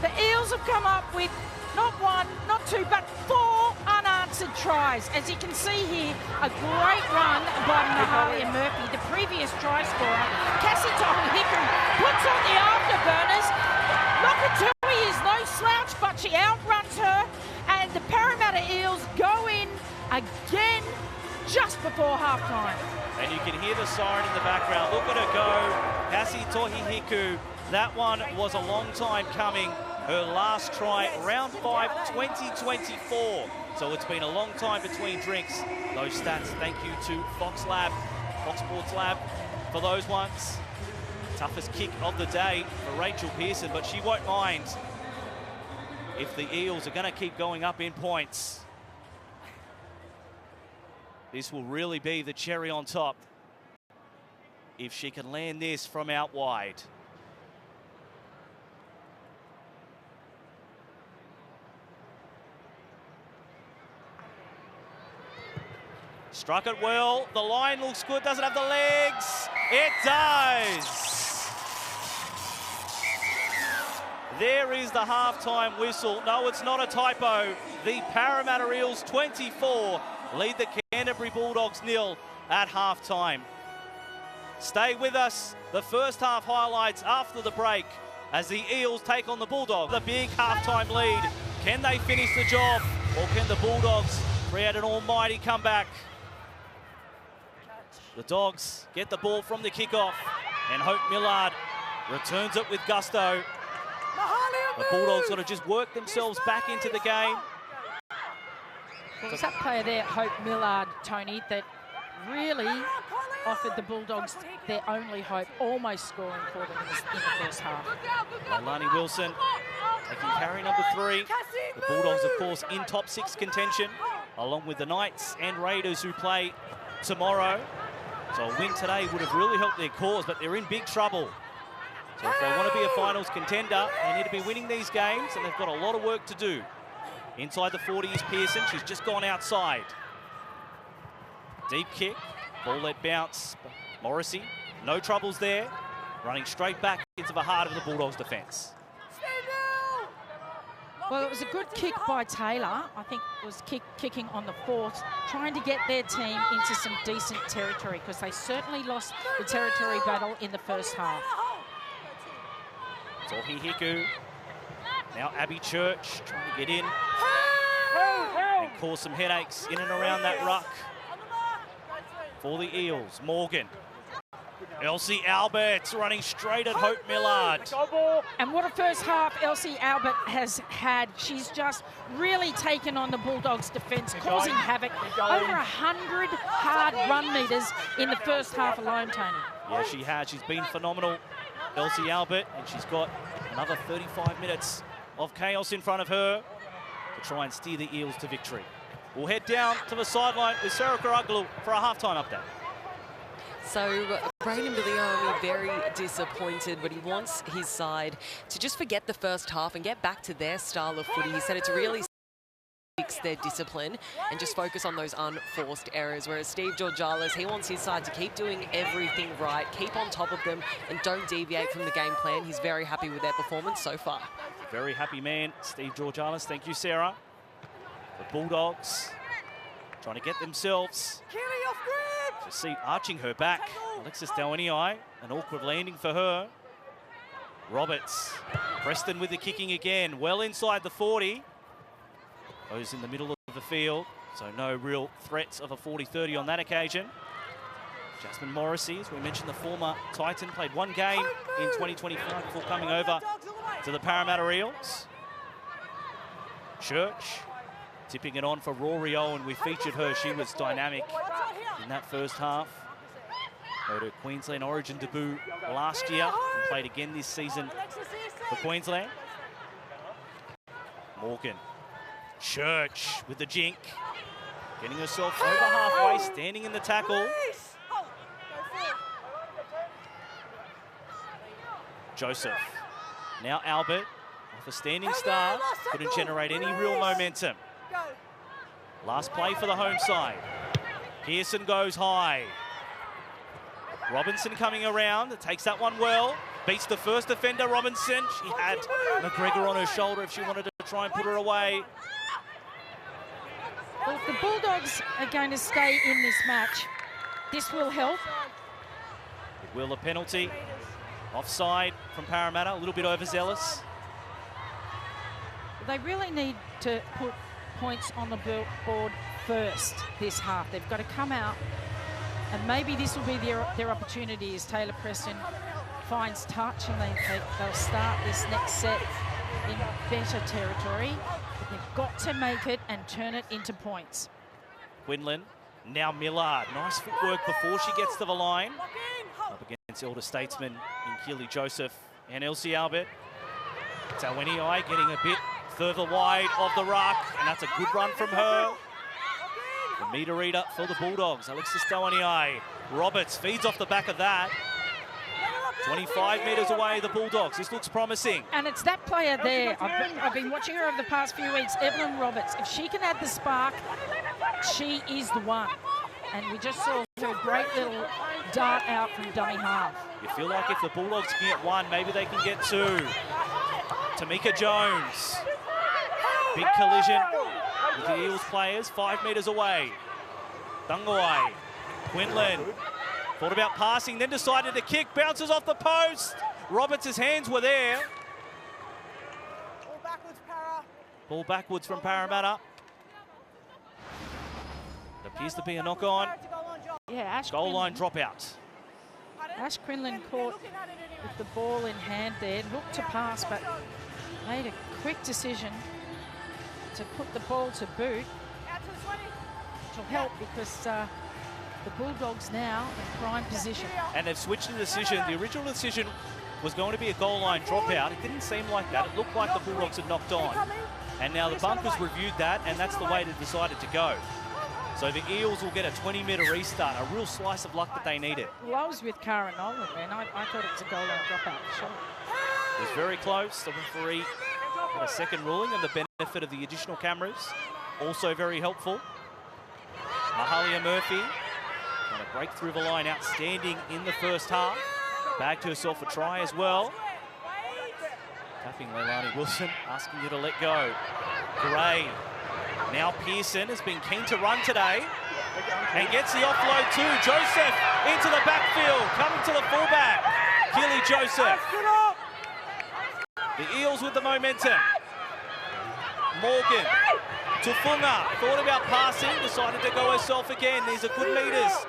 the Eels have come up with not 1, not 2, but 4 unanswered tries. As you can see here, a great run by Mahalia Murphy, the previous try scorer. Cassie Tohi-Hiku puts on the afterburners. Lokatui is no slouch, but she outruns her, and the Parramatta Eels go in again just before halftime. And you can hear the siren in the background. Look at her go, Cassie Tohi-Hiku. That one was a long time coming. Her last try, round 5, 2024. So it's been a long time between drinks. Those stats, thank you to Fox Sports Lab for those ones. Toughest kick of the day for Rachel Pearson, but she won't mind if the Eels are going to keep going up in points. This will really be the cherry on top if she can land this from out wide. Struck it well. The line looks good. Doesn't have the legs. It does. There is the halftime whistle. No, it's not a typo. The Parramatta Eels 24 lead the Canterbury Bulldogs 0 at halftime. Stay with us. The first half highlights after the break as the Eels take on the Bulldogs. The big halftime lead. Can they finish the job, or can the Bulldogs create an almighty comeback? The Dogs get the ball from the kickoff, and Hope Millard returns it with gusto. The Bulldogs got to just work themselves back into the game. Well, it's that player there, Hope Millard, Tony, that really offered the Bulldogs their only hope, almost scoring for them in the first half. Leilani Wilson taking carry number 3. The Bulldogs, of course, in top 6 contention, along with the Knights and Raiders who play tomorrow. So a win today would have really helped their cause, but they're in big trouble. So if they want to be a finals contender, they need to be winning these games, and they've got a lot of work to do. Inside the 40 is Pearson. She's just gone outside. Deep kick. Ball let bounce. Morrissey, no troubles there. Running straight back into the heart of the Bulldogs' defence. Well, it was a good kick by Taylor. I think it was kicking on the 4th, trying to get their team into some decent territory, because they certainly lost the territory battle in the first half. Tohi Hiku. Now Abby Church trying to get in and cause some headaches in and around that ruck for the Eels. Morgan. Elsie Alberts running straight at Hope Millard. And what a first half Elsie Albert has had. She's just really taken on the Bulldogs' defence, causing havoc. Over 100 hard run meters in the first half alone, Tony. Yeah, she has. She's been phenomenal, Elsie Albert, and she's got another 35 minutes of chaos in front of her to try and steer the Eels to victory. We'll head down to the sideline with Sarah Karaglu for a halftime update. So Braden Biliami very disappointed, but he wants his side to just forget the first half and get back to their style of footy. He said it's really fix their discipline and just focus on those unforced errors, whereas Steve Georgalis, he wants his side to keep doing everything right, keep on top of them and don't deviate from the game plan. He's very happy with their performance so far. Very happy man, Steve Georgalis. Thank you, Sarah. The Bulldogs trying to get themselves. To see arching her back. Alexis Dawaniai, an awkward landing for her. Roberts, Preston with the kicking again, well inside the 40. Goes in the middle of the field, so no real threats of a 40-30 on that occasion. Jasmine Morrissey, as we mentioned, the former Titan, played one game in 2025 before coming over to the Parramatta Eels. Church tipping it on for Rory Owen. We featured her. She was dynamic in that first half. Made her Queensland Origin debut last year and played again this season for Queensland. Morgan. Church with the jink. Getting herself over halfway, standing in the tackle. Joseph. Now Albert, off a standing start, couldn't generate any real momentum. Last play for the home side. Pearson goes high. Robinson coming around, takes that one well. Beats the first defender, Robinson. She had McGregor on her shoulder if she wanted to try and put her away. Well, if the Bulldogs are going to stay in this match, this will help. It will, a penalty. Offside from Parramatta, a little bit overzealous. They really need to put points on the board first this half. They've got to come out, and maybe this will be their opportunity as Taylor Preston finds touch and they'll start this next set in better territory. But they've got to make it and turn it into points. Quinlan, now Millard. Nice footwork before she gets to the line. Up against elder statesman in Keely Joseph and Elsie Albert. Tawaniai getting a bit further wide of the ruck, and that's a good run from her. The meter reader for the Bulldogs, Alexis Tawaniai. Roberts feeds off the back of that. 25 metres away, the Bulldogs. This looks promising. And it's that player there. I've been watching her over the past few weeks, Evelyn Roberts. If she can add the spark, she is the one. And we just saw her great little dart out from dummy half. You feel like if the Bulldogs can get one, maybe they can get two. Tamika Jones. Big collision with the Eels players, 5 metres away. Dungawai. Quinlan. Thought about passing, then decided to kick. Bounces off the post. Roberts' hands were there. Ball backwards, Para. Ball backwards from Parramatta. It appears to be a knock-on. Yeah, Ash Goal line Quinlan. dropout. Ash Quinlan caught with the ball in hand there, looked to pass, but made a quick decision to put the ball to boot, which will help because the Bulldogs now in prime position. And they've switched the decision. The original decision was going to be a goal line dropout. It didn't seem like that. It looked like the Bulldogs had knocked on. And now the bunkers reviewed that, and that's the way they decided to go. So the Eels will get a 20-metre restart, a real slice of luck that they needed. Well, I was with Cara Nolan, and I thought it was a goal line dropout. Sure. It was very close. The referee had a second ruling, and the benefit of the additional cameras also very helpful. Mahalia Murphy trying to break through the line, outstanding in the first half. Bagged herself a try as well. Tapping Leilani Wilson, asking her to let go. Gray. Now Pearson has been keen to run today and gets the offload too. Joseph into the backfield, coming to the fullback. Keely Joseph. The Eels with the momentum. Morgan. Tufunga thought about passing, decided to go herself again. These are good meters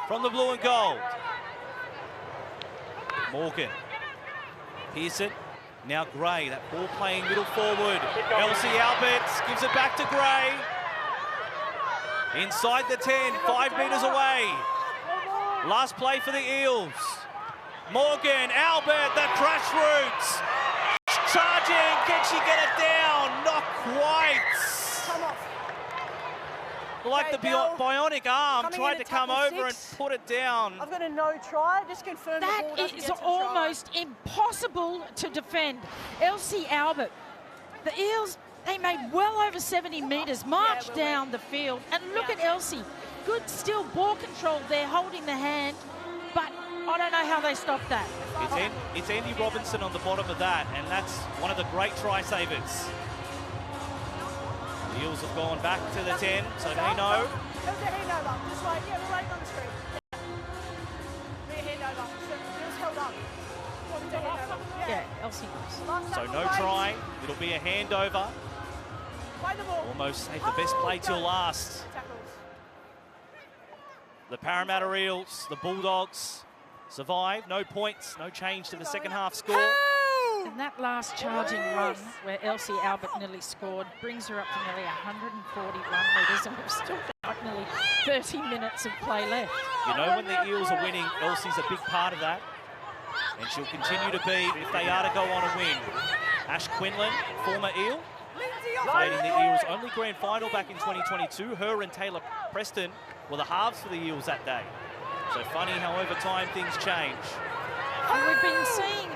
from the blue and gold. Morgan. Pearson. Now Gray, that ball playing middle forward. Elsie Albert gives it back to Gray. Inside the 10, 5 metres away. Last play for the Eels. Morgan, Albert, the crash routes. Charging, can she get it down? Not quite. Come off. Like the bionic arm Coming tried in to at come tackle over and 6. put it down. I've got a no try. Just confirm the ball That doesn't is get to the almost impossible to defend. Elsie Albert, the Eels, they made well over 70 metres, marched down the field, and look at Elsie. Good still ball control there, holding the hand, but I don't know how they stopped that. It's Andy Robinson on the bottom of that, and that's one of the great try savers. The Eels have gone back to the 10, so they know. There's a hand over. Just like, yeah, we're right on the screen. Be a hand over. Just held up. What a hand over. Yeah, Elsie was. So no try, it'll be a handover. Play the ball. Almost saved the best play till last. The Parramatta Eels, the Bulldogs, survive. No points, no change to the second half score. And that last charging run where Elsie Albert nearly scored brings her up to nearly 141 metres, and we've still got nearly 30 minutes of play left. You know, when the Eels are winning, Elsie's a big part of that. And she'll continue to be if they are to go on and win. Ash Quinlan, former Eel, played in the Eels' only grand final back in 2022. Her and Taylor Preston were the halves for the Eels that day. So funny how over time things change. And we've been seeing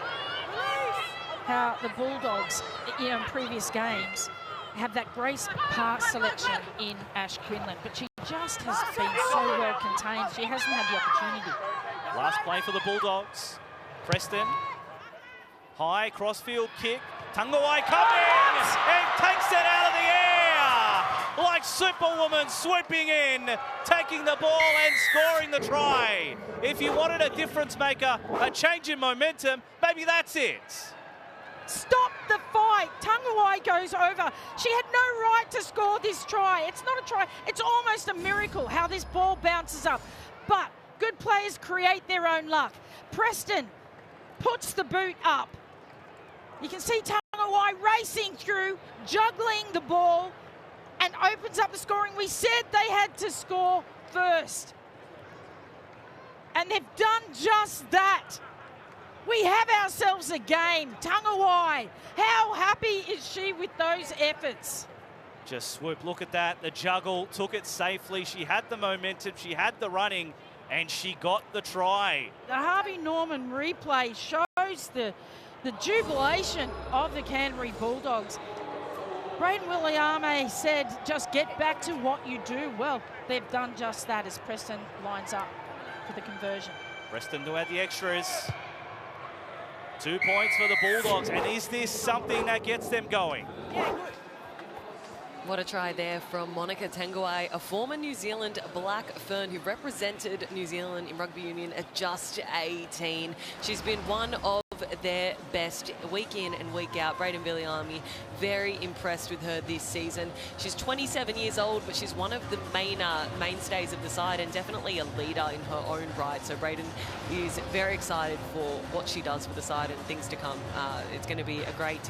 how the Bulldogs, you know, in previous games, have that grace pass selection in Ash Quinlan, but she just has been so well contained. She hasn't had the opportunity. Last play for the Bulldogs. Preston, high crossfield kick. Tangawai coming and takes it out of the air like Superwoman, swooping in, taking the ball and scoring the try. If you wanted a difference maker, a change in momentum, maybe that's it. Stop the fight. Tangawai goes over. She had no right to score this try. It's not a try. It's almost a miracle how this ball bounces up. But good players create their own luck. Preston puts the boot up. You can see Tangawai racing through, juggling the ball, and opens up the scoring. We said they had to score first. And they've done just that. We have ourselves a game. Tangawai, how happy is she with those efforts? Just swoop, look at that. The juggle, took it safely. She had the momentum, she had the running, and she got the try. The Harvey Norman replay shows the jubilation of the Canterbury Bulldogs. Braden Williame said, just get back to what you do. Well, they've done just that as Preston lines up for the conversion. Preston to add the extras. 2 points for the Bulldogs, and is this something that gets them going? What a try there from Monica Tangawai, a former New Zealand Black Fern who represented New Zealand in rugby union at just 18. She's been one of their best week in and week out. Braden Williame, very impressed with her this season. She's 27 years old, but she's one of the mainstays of the side and definitely a leader in her own right. So Braden is very excited for what she does for the side and things to come. It's going to be a great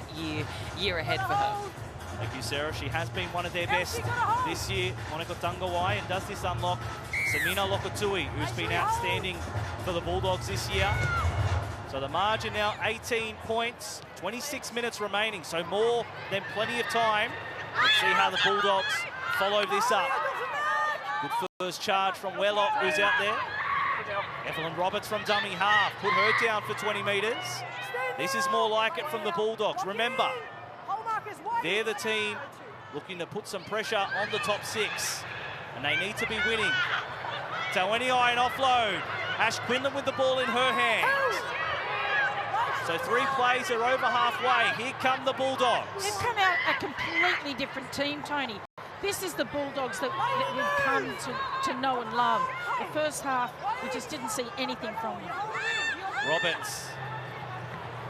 year ahead for her. Thank you, Sarah. She has been one of their best this year, Monica Tangawai, and does this unlock Samina Lokatui, who's been outstanding for the Bulldogs this year. So the margin now 18 points, 26 minutes remaining, so more than plenty of time. Let's see how the Bulldogs follow this up. Good first charge from Wellock, who's out there. Evelyn Roberts from dummy half, put her down for 20 metres. This is more like it from the Bulldogs. Remember, they're the team looking to put some pressure on the top six, and they need to be winning. Taweniai an offload. Ash Quinlan with the ball in her hands. So 3 plays are over halfway. Here come the Bulldogs. They've come out a completely different team, Tony. This is the Bulldogs that we've come to know and love. The first half, we just didn't see anything from them. Roberts.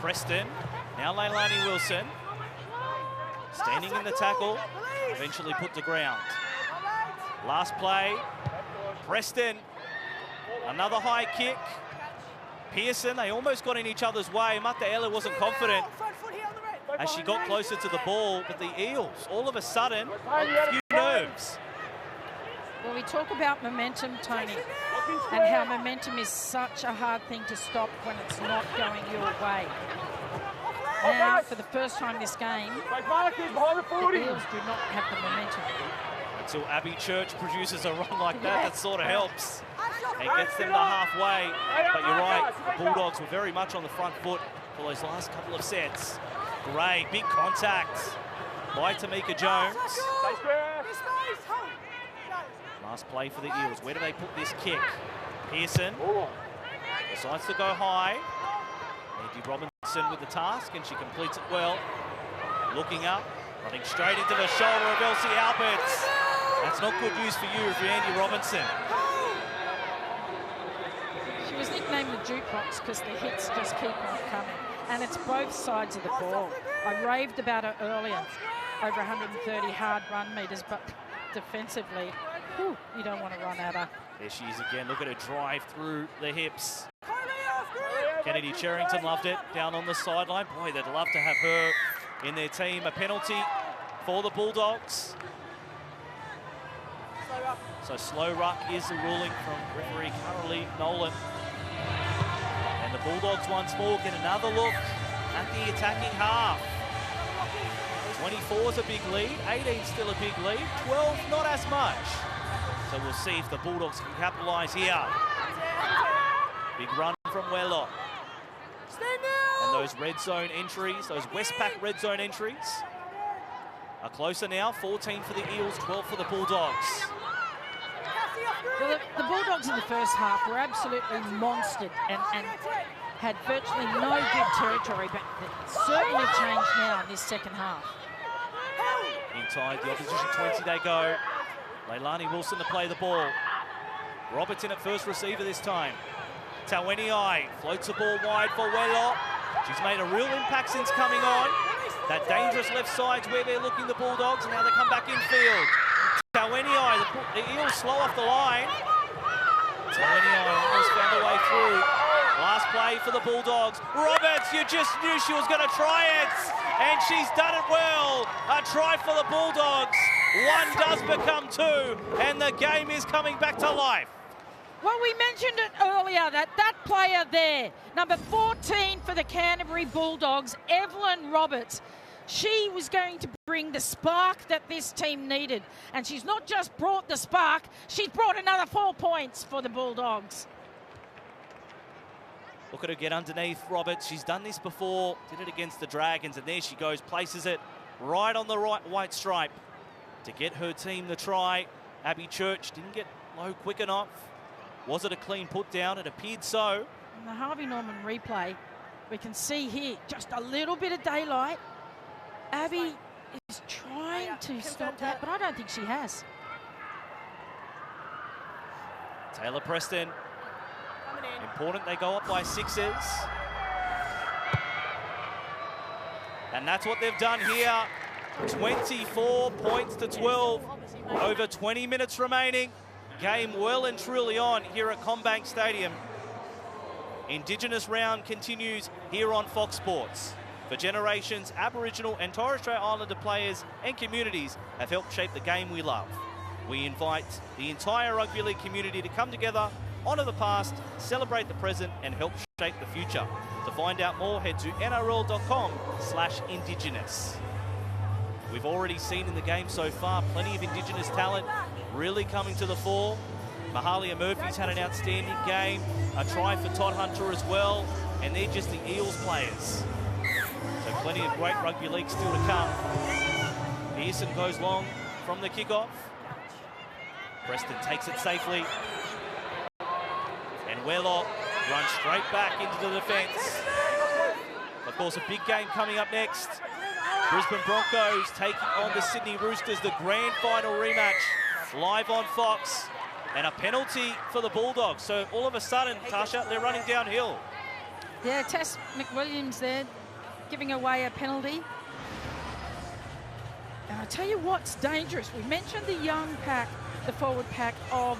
Preston. Now Leilani Wilson. Standing in the tackle. Eventually put to ground. Last play. Preston. Another high kick. Pearson, they almost got in each other's way. Mataela wasn't confident as she got closer to the ball, but the Eels, all of a sudden, a few nerves. Well, we talk about momentum, Tony, and how momentum is such a hard thing to stop when it's not going your way. Now, for the first time this game, the Eels do not have the momentum. Until Abby Church produces a run like that, that sort of helps. And gets them to halfway. But you're right, the Bulldogs were very much on the front foot for those last couple of sets. Gray, big contact by Tamika Jones. Last play for the Eels. Where do they put this kick? Pearson decides to go high. Andy Robinson with the task, and she completes it well. Looking up, running straight into the shoulder of Elsie Alberts. That's not good news for you if you're Andy Robinson. She was nicknamed the jukebox because the hits just keep on coming. And it's both sides of the ball. I raved about her earlier. Over 130 hard run meters, but defensively, whew, you don't want to run at her. There she is again. Look at her drive through the hips. Kennedy Cherrington loved it down on the sideline. Boy, they'd love to have her in their team. A penalty for the Bulldogs. So slow ruck is the ruling from referee Carolee Nolan. And the Bulldogs once more get another look at the attacking half. 24 is a big lead, 18 still a big lead, 12 not as much. So we'll see if the Bulldogs can capitalise here. Big run from Wellock. And those red zone entries, those Westpac red zone entries are closer now. 14 for the Eels, 12 for the Bulldogs. Well, the Bulldogs in the first half were absolutely monstered and had virtually no good territory, but it's certainly changed now in this second half. Inside the opposition 20 they go. Leilani Wilson to play the ball. Robertson at first receiver this time. Taweniai floats the ball wide for Wellock. She's made a real impact since coming on. That dangerous left side's where they're looking, the Bulldogs, and now they come back in field. Taweniai, the Eels slow off the line. Taweniai almost found a way through. Last play for the Bulldogs. Roberts, you just knew she was going to try it, and she's done it well. A try for the Bulldogs. One does become two, and the game is coming back to life. Well, we mentioned it earlier, that player there, number 14 for the Canterbury Bulldogs, Evelyn Roberts, she was going to bring the spark that this team needed. And she's not just brought the spark, she's brought another 4 points for the Bulldogs. Look at her get underneath Roberts. She's done this before, did it against the Dragons, and there she goes, places it right on the right white stripe to get her team the try. Abby Church didn't get low quick enough. Was it a clean put down? It appeared so. In the Harvey Norman replay, we can see here just a little bit of daylight. Abby is trying to stop that, but I don't think she has. Taylor Preston. Important they go up by sixes. And that's what they've done here. 24 points to 12. Over 20 minutes remaining. Game well and truly on here at CommBank Stadium. Indigenous round continues here on Fox Sports. For generations, Aboriginal and Torres Strait Islander players and communities have helped shape the game we love. We invite the entire rugby league community to come together, honour the past, celebrate the present and help shape the future. To find out more, head to nrl.com/Indigenous. We've already seen in the game so far plenty of Indigenous talent really coming to the fore. Mahalia Murphy's had an outstanding game, a try for Todd Hunter as well, and they're just the Eels players. So plenty of great rugby league still to come. Pearson goes long from the kickoff. Preston takes it safely. And Wellock runs straight back into the defence. Of course, a big game coming up next. Brisbane Broncos taking on the Sydney Roosters, the grand final rematch, live on Fox. And a penalty for the Bulldogs. So all of a sudden, Tasha, they're running downhill. Yeah, Tess McWilliams there, giving away a penalty. And I tell you what's dangerous. We mentioned the young pack, the forward pack of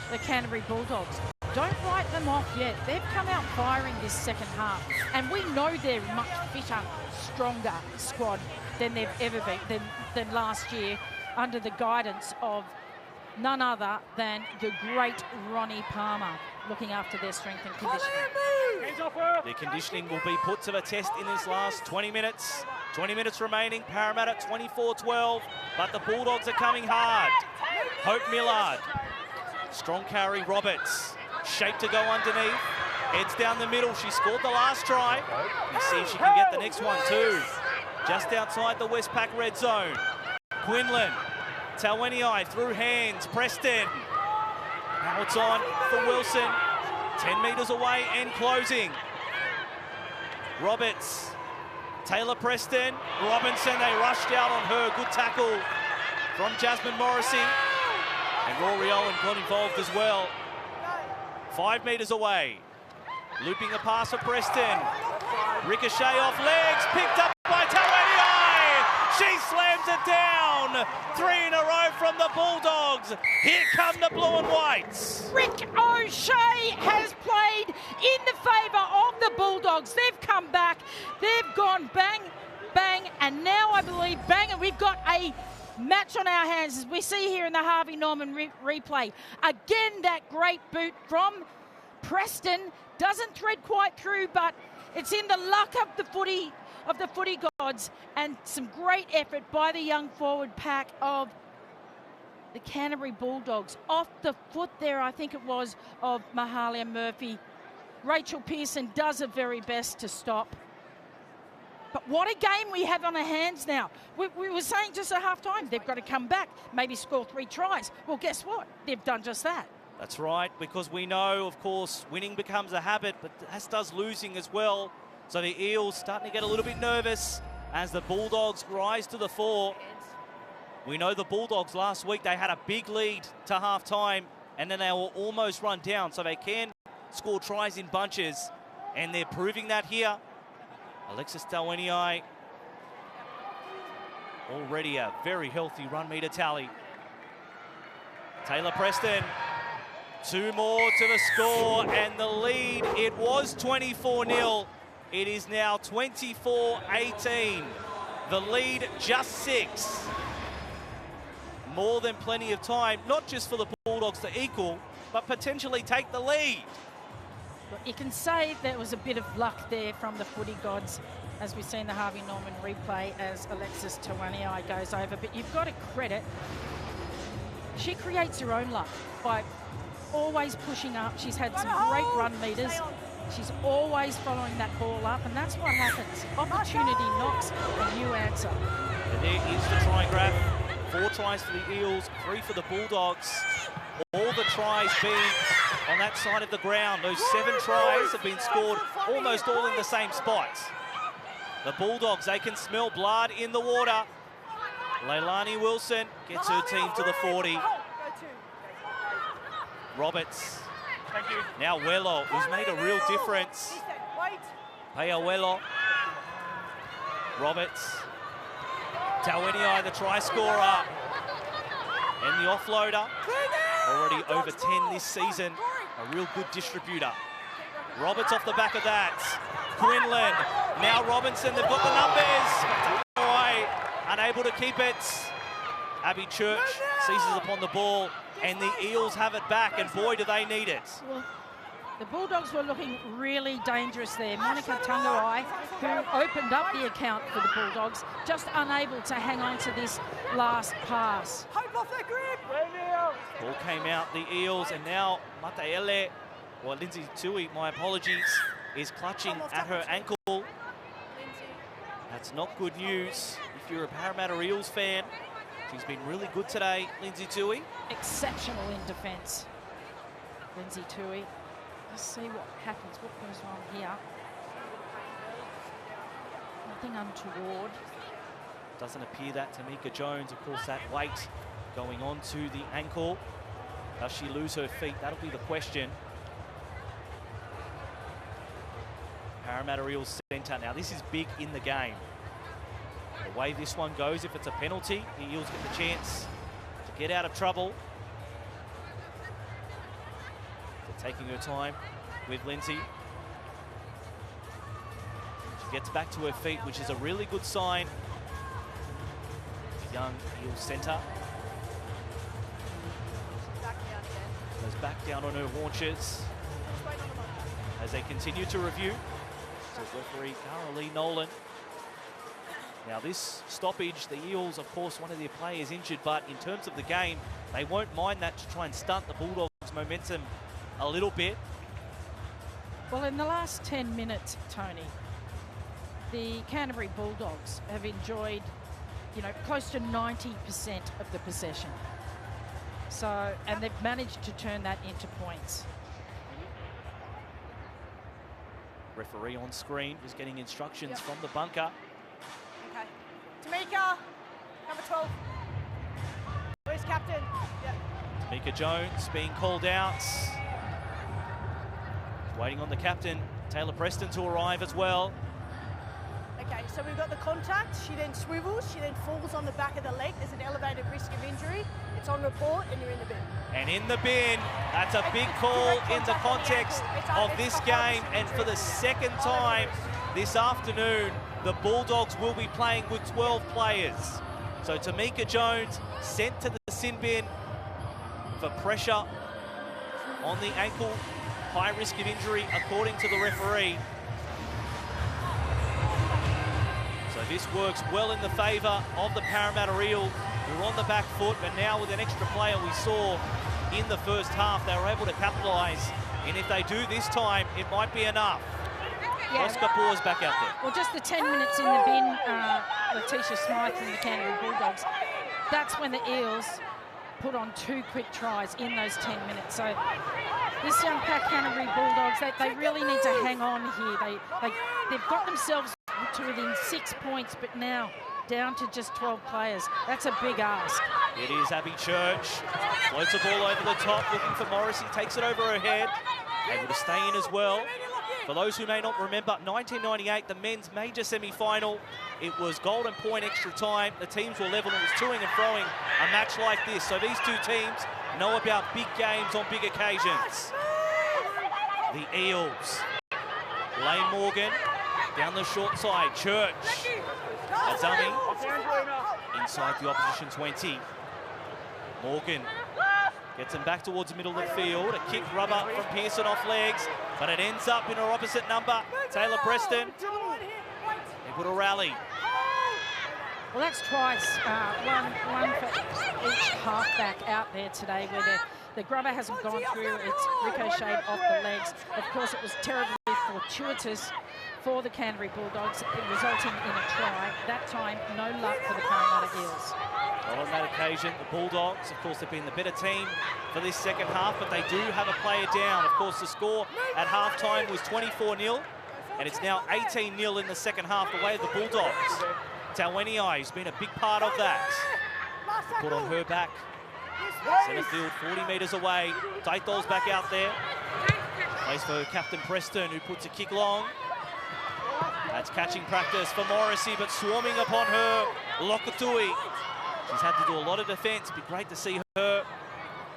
the Canterbury Bulldogs. Don't write them off yet. They've come out firing this second half. And we know they're a much fitter, stronger squad than they've ever been, than last year under the guidance of none other than the great Ronnie Palmer, looking after their strength and conditioning. The conditioning will be put to the test in this last 20 minutes. 20 minutes remaining, Parramatta 24-12, but the Bulldogs are coming hard. Hope Millard, strong carry, Roberts, shape to go underneath, heads down the middle. She scored the last try. Let's see if she can get the next one too. Just outside the Westpac red zone. Quinlan, Tawenii through hands, Preston. Now it's on for Wilson. 10 metres away and closing. Roberts, Taylor Preston, Robinson, they rushed out on her. Good tackle from Jasmine Morrissey. And Rory Owen got involved as well. 5 metres away. Looping a pass for Preston. Ricochet off legs, picked up by Tawenii. She slams it down. 3 in a row from the Bulldogs. Here come the blue and whites. Rick O'Shea has played in the favour of the Bulldogs. They've come back. They've gone bang, bang, and now I believe bang, and we've got a match on our hands, as we see here in the Harvey Norman replay. Again, that great boot from Preston doesn't thread quite through, but it's in the luck of the footy gods, and some great effort by the young forward pack of the Canterbury Bulldogs. Off the foot there, I think it was, of Mahalia Murphy. Rachel Pearson does her very best to stop. But what a game we have on our hands now. We were saying just at half-time, they've got to come back, maybe score 3 tries. Well, guess what? They've done just that. That's right, because we know, of course, winning becomes a habit, but as does losing as well. So the Eels starting to get a little bit nervous as the Bulldogs rise to the fore. We know the Bulldogs last week, they had a big lead to half-time, and then they were almost run down, so they can score tries in bunches, and they're proving that here. Alexis Tawenii, already a very healthy run meter tally. Taylor Preston, 2 more to the score, and the lead, it was 24-0. It is now 24-18. The lead just 6. More than plenty of time, not just for the Bulldogs to equal, but potentially take the lead. You can say there was a bit of luck there from the footy gods, as we see in the Harvey Norman replay as Alexis Tawenii goes over. But you've got to credit, she creates her own luck by always pushing up. She's had some great run meters. She's always following that ball up, and that's what happens. Opportunity knocks, and you answer. And there is the try grab. 4 tries for the Eels, 3 for the Bulldogs. All the tries being on that side of the ground. Those 7 tries have been scored almost all in the same spots. The Bulldogs, they can smell blood in the water. Leilani Wilson gets her team to the 40. Roberts. Thank you. Now Wello, who's made a real difference. Wello. Roberts. Tawenii, the try scorer. And the offloader. Already over 10 this season. A real good distributor. Roberts off the back of that. Quinlan. Now Robinson, they've got the numbers. Away, unable to keep it. Abby Church seizes upon the ball, and the Eels have it back, and boy, do they need it. Well, the Bulldogs were looking really dangerous there. Monica Tungai, who opened up the account for the Bulldogs, just unable to hang on to this last pass. Ball came out, the Eels, and now Mataele, or Lindsay Tui, my apologies, is clutching at her ankle. That's not good news if you're a Parramatta Eels fan. She's been really good today, Lindsay Tui. Exceptional in defence, Lindsay Tui. Let's see what happens, what goes wrong here. Nothing untoward. Doesn't appear that Tamika Jones, of course, that weight going on to the ankle. Does she lose her feet? That'll be the question. Parramatta Eels centre. Now, this is big in the game. The way this one goes, if it's a penalty, the Eels get the chance to get out of trouble. They're taking her time with Lindsay. She gets back to her feet, which is a really good sign. Young Eels centre. back down on her haunches as they continue to review. Says referee Carolee Nolan. Now this stoppage, the Eels, of course, one of their players injured, but in terms of the game, they won't mind that to try and stunt the Bulldogs' momentum a little bit. Well, in the last 10 minutes, Tony, the Canterbury Bulldogs have enjoyed, close to 90% of the possession. So, and they've managed to turn that into points. Referee on screen is getting instructions from the bunker. Okay. Tamika, number 12. Where's captain? Yep. Tamika Jones being called out. Waiting on the captain, Taylor Preston, to arrive as well. Okay, so we've got the contact. She then swivels. She then falls on the back of the leg. There's an elevated risk of injury. It's on report and you're in the bin. And in the bin, that's a big call in the context of this game. And for the second time this afternoon, the Bulldogs will be playing with 12 players. So Tamika Jones sent to the sin bin for pressure on the ankle. High risk of injury, according to the referee. So this works well in the favour of the Parramatta Eels, who are on the back foot, but now with an extra player we saw in the first half, they were able to capitalise. And if they do this time, it might be enough. Yeah. Oscar Paul's back out there. Well, just the 10 minutes in the bin, Letitia Smythe and the Canterbury Bulldogs, that's when the Eels put on 2 quick tries in those 10 minutes. So this young pack Canterbury Bulldogs, they really need to hang on here. They've got themselves to within 6 points, but now down to just 12 players. That's a big ask. It is Abby Church. Floats the ball over the top, looking for Morrissey, takes it over her head. Able to stay in as well. For those who may not remember, 1998, the men's major semi-final, it was golden point extra time. The teams were level, and it was toing and throwing a match like this. So these two teams know about big games on big occasions. The Eels. Lane Morgan down the short side. Church. Azami inside the opposition 20. Morgan gets him back towards the middle of the field. A kick rubber from Pearson off legs, but it ends up in her opposite number, Taylor Preston. Able to rally. Well, that's twice. One for each halfback out there today, where the grubber hasn't gone through. It's ricocheted off the legs. Of course, it was terribly fortuitous for the Canterbury Bulldogs, resulting in a try. That time, no luck for the Parramatta Eels. Well, on that occasion, the Bulldogs, of course, have been the better team for this second half, but they do have a player down. Of course, the score at halftime was 24-0, and it's now 18-0 in the second half, the way of the Bulldogs. Taweniai has been a big part of that. Put on her back. Centre field, 40 metres away. Taitol's back out there. Plays for Captain Preston, who puts a kick long. That's catching practice for Morrissey, but swarming upon her, Lokatui. She's had to do a lot of defence. It'd be great to see her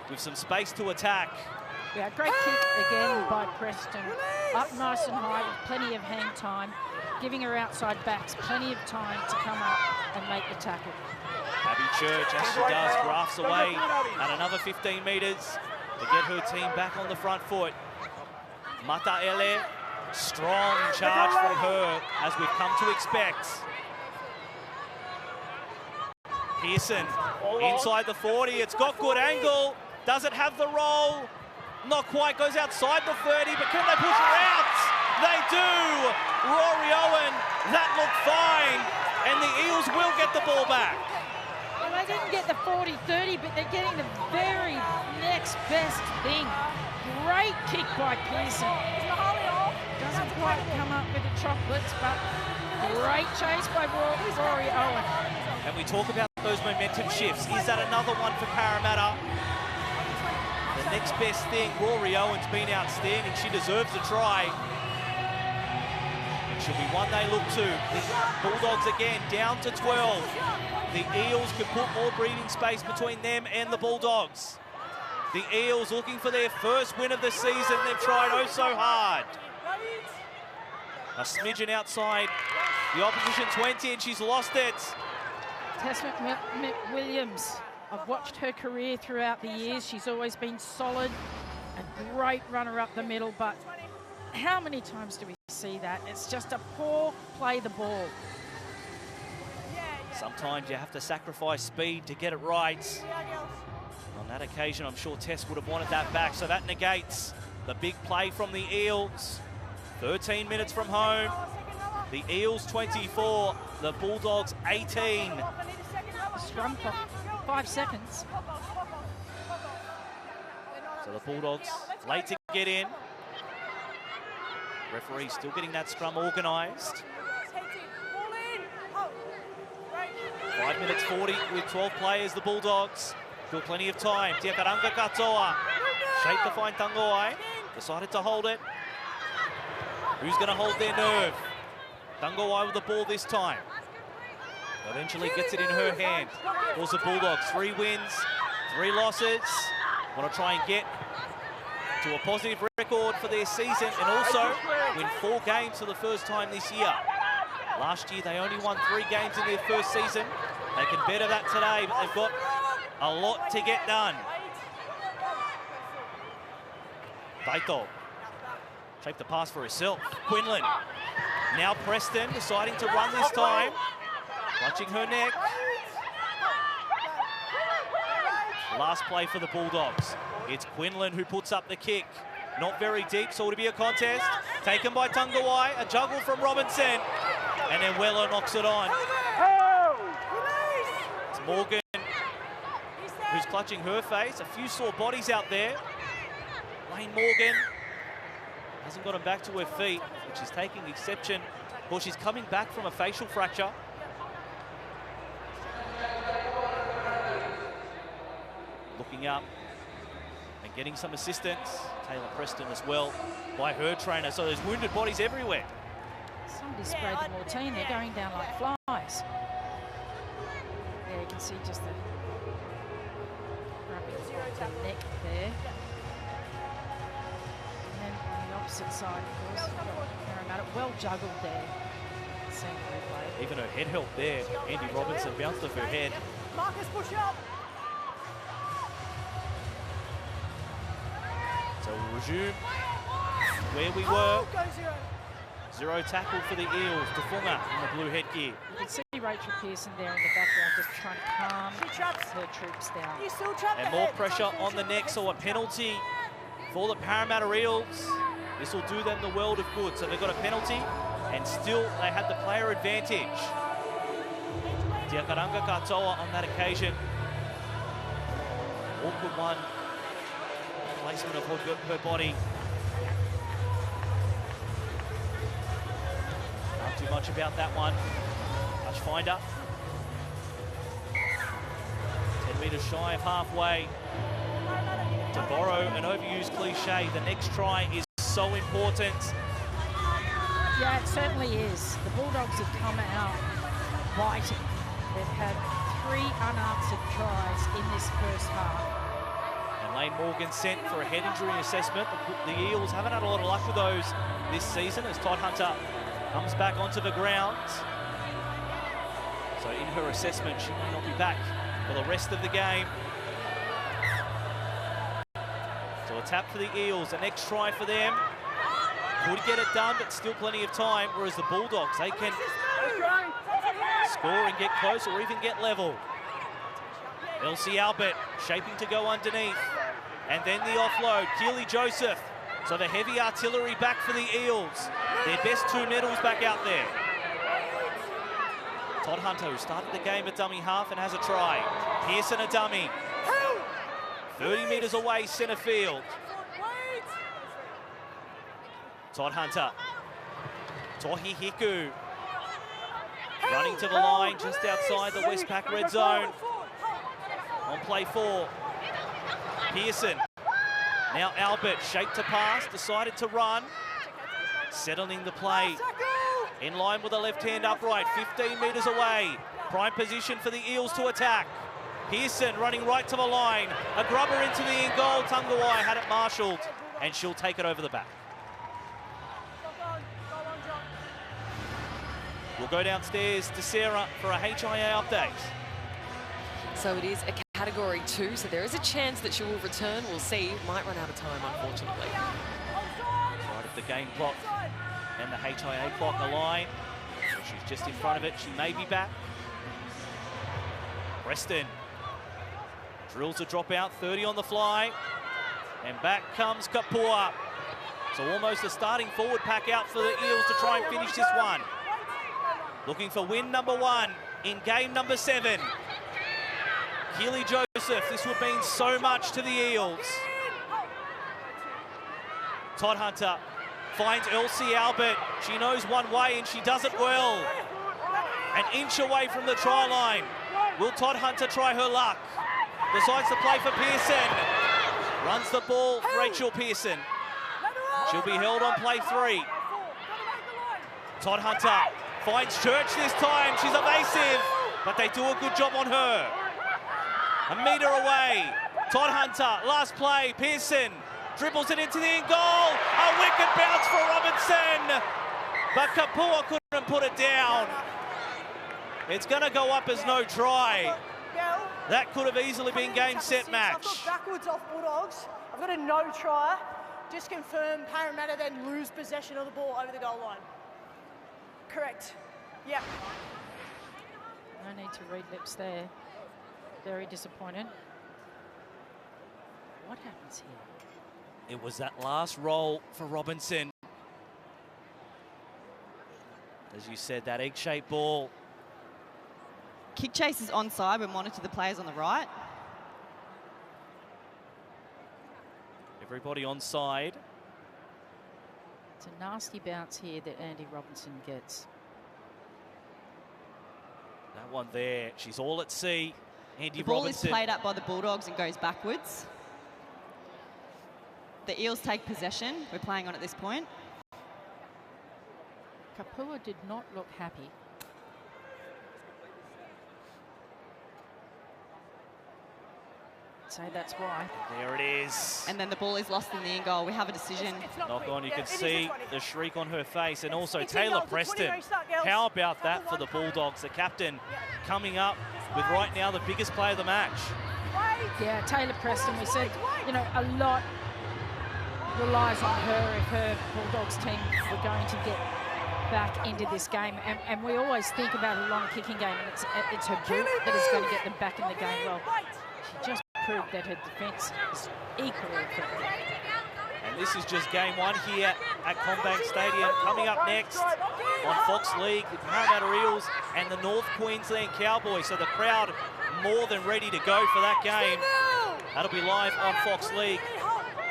with some space to attack. Yeah, great kick again by Preston. Up nice and high with plenty of hang time, giving her outside backs plenty of time to come up and make the tackle. Abby Church, as she does, grafts away at another 15 metres to get her team back on the front foot. Mata Ele, strong charge from her, as we've come to expect. Pearson inside the 40, it's got good angle, does it have the roll? Not quite, goes outside the 30, but can they push her out? They do! Rory Owen, that looked fine, and the Eels will get the ball back. Well, they didn't get the 40-30, but they're getting the very next best thing. Great kick by Pearson. Doesn't quite come up with the chocolates, but great chase by Rory Owen. And we talk about those momentum shifts. Is that another one for Parramatta? The next best thing, Rory Owen's been outstanding. She deserves a try. It should be one they look to. The Bulldogs again down to 12. The Eels can put more breathing space between them and the Bulldogs. The Eels looking for their first win of the season. They've tried oh so hard. A smidgen outside the opposition 20, and she's lost it. Tess McWilliams, I've watched her career throughout the years. She's always been solid, A great runner up the middle, but how many times do we see that? It's just a poor play the ball. Sometimes you have to sacrifice speed to get it right. On that occasion, I'm sure Tess would have wanted that back, so that negates the big play from the Eels. 13 minutes from home. The Eels 24, the Bulldogs 18. Scrum clock, 5 seconds. So the Bulldogs late to get in. Referee still getting that scrum organised. 5 minutes 40 with 12 players, the Bulldogs. Still plenty of time. Te Karanga Katoa. Shape to find Tangoai. Decided to hold it. Who's going to hold their nerve? Tangoai with the ball this time. Eventually gets it in her hand. Was the Bulldogs 3 wins, 3 losses. Want to try and get to a positive record for their season and also win 4 games for the first time this year. Last year they only won 3 games in their first season. They can better that today, but they've got a lot to get done. Taito. Shaped the pass for herself. Quinlan. Now Preston deciding to run this time. Clutching her neck. Last play for the Bulldogs. It's Quinlan who puts up the kick. Not very deep, so it'll be a contest. Taken by Tangoai. A juggle from Robinson. And then Weller knocks it on. It's Morgan who's clutching her face. A few sore bodies out there. Lane Morgan hasn't gotten back to her feet, which is taking exception. Of course, she's coming back from a facial fracture. Looking up and getting some assistance. Taylor Preston as well by her trainer. So there's wounded bodies everywhere. Somebody sprayed the Mortine. They're going down like flies. There you can see just the rubbing of the neck there. And then on the opposite side, of course, Parramatta, well juggled there. Seeing the replay. Even her head help there. Andy Robinson bounced off her head. Marcus, push up. So we'll resume where we were. 0 tackle for the Eels. Tafunga in the blue headgear. You can see Rachel Pearson there in the background just trying to calm her troops down. And more pressure on the neck, so a penalty for the Parramatta Eels. This will do them the world of good. So they've got a penalty, and still they had the player advantage. Te Karanga Katoa on that occasion. Awkward one. Placement of her body. Not too much about that one. Touch finder. 10 metres shy of halfway. To borrow an overused cliche, the next try is so important. Yeah, it certainly is. The Bulldogs have come out fighting. They've had 3 unanswered tries in this first half. And Lane Morgan sent for a head injury assessment. The Eels haven't had a lot of luck with those this season as Todd Hunter comes back onto the ground. So in her assessment, she may not be back for the rest of the game. So a tap for the Eels, the next try for them. Could get it done, but still plenty of time, whereas the Bulldogs, they can score and get close or even get level. Elsie Albert shaping to go underneath. And then the offload, Keely Joseph. So the heavy artillery back for the Eels. Their best 2 medals back out there. Todd Hunter, who started the game at dummy half and has a try. Pearson a dummy. 30 metres away, centre field. Todd Hunter. Tohi Hiku. Running to the line just outside the Westpac red zone. On play 4. Pearson. Now Albert, shaped to pass, decided to run. Settling the play. In line with a left hand upright, 15 metres away. Prime position for the Eels to attack. Pearson running right to the line. A grubber into the in goal. Tanguai had it marshalled, and she'll take it over the back. We'll go downstairs to Sarah for a HIA update. So it is a Category 2, so there is a chance that she will return. We'll see. Might run out of time, unfortunately. Right at the game clock and the HIA clock align. So she's just in front of it. She may be back. Preston drills a dropout, 30 on the fly. And back comes Kapua. So almost a starting forward pack out for the Eels to try and finish this one. Looking for win number 1 in game number 7. Keely Joseph, this would mean so much to the Eels. Todd Hunter finds Elsie Albert. She knows one way and she does it well. An inch away from the try line. Will Todd Hunter try her luck? Decides to play for Pearson. Runs the ball, Rachel Pearson. She'll be held on play 3. Todd Hunter finds Church this time. She's evasive, but they do a good job on her. A metre away. Todd Hunter, last play. Pearson dribbles it into the in goal. A wicked bounce for Robinson, but Kapua couldn't put it down. It's going to go up as no try. That could have easily been game, set, match. I've got backwards off Bulldogs. I've got a no try. Just confirm Parramatta then lose possession of the ball over the goal line. Correct. Yeah. No need to read lips there. Very disappointed. What happens here? It was that last roll for Robinson. As you said, that egg-shaped ball. Kick chase is onside. We monitor the players on the right. Everybody onside. It's a nasty bounce here that Andy Robinson gets. That one there, she's all at sea. Andy The ball Robinson. is played up by the Bulldogs and goes backwards. The Eels take possession. We're playing on at this point. Kapua did not look happy. So that's why. There it is. And then the ball is lost in the in goal. We have a decision. Knock on, you can see the shriek on her face. And also It's Taylor in goal, it's a 20 Preston. restart, girls. How about that for the Bulldogs? The captain coming up with right now the biggest player of the match. Yeah, Taylor Preston, we said, you know, a lot relies on her if her Bulldogs team were going to get back into this game. And we always think about a long kicking game, and it's her boot that is going to get them back in the game. Well, she just proved that her defence is equally effective. And this is just game 1 here at CommBank Stadium. Coming up next on Fox League, the Parramatta Eels and the North Queensland Cowboys. So the crowd more than ready to go for that game. That'll be live on Fox League.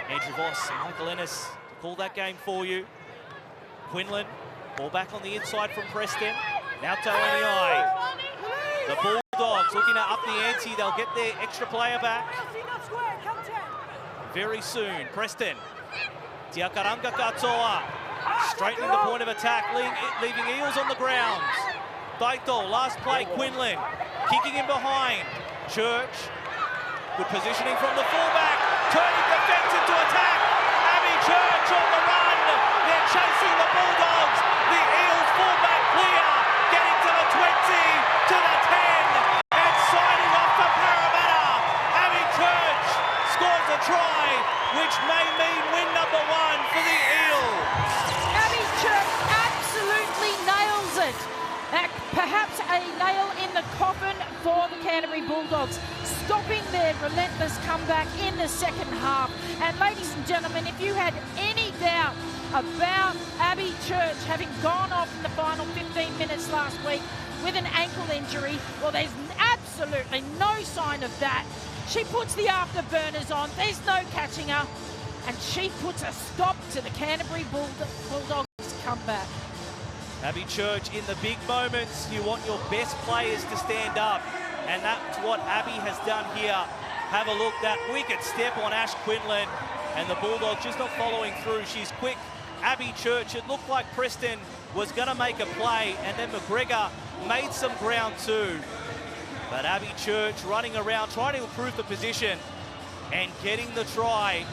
Andrew Voss and Michael Ennis to call that game for you. Quinlan, ball back on the inside from Preston. Now to Aniai. The Bulldogs looking to up the ante. They'll get their extra player back very soon. Preston. Tiakaranga Katoa straightening the point of attack, leaving Eels on the ground. Taito, last play, Quinlan kicking in behind. Church, good positioning from the fullback, turning defence into attack. Abby Church on the run. They're chasing the Bulldogs. The Eels fullback clear, getting to the 20, to the 10, and signing off for Parramatta. Abby Church scores a try, which may mean win number 1 for the Eels. Abby Church absolutely nails it. Perhaps a nail in the coffin for the Canterbury Bulldogs, stopping their relentless comeback in the second half. And ladies and gentlemen, if you had any doubt about Abby Church having gone off in the final 15 minutes last week with an ankle injury, well, there's absolutely no sign of that. She puts the afterburners on, there's no catching her, and she puts a stop to the Canterbury Bulldogs comeback. Abby Church, in the big moments, you want your best players to stand up, and that's what Abby has done here. Have a look, that wicked step on Ash Quinlan, and the Bulldogs just not following through. She's quick. Abby Church, it looked like Preston was going to make a play, and then McGregor made some ground too. But Abby Church running around, trying to improve the position and getting the try.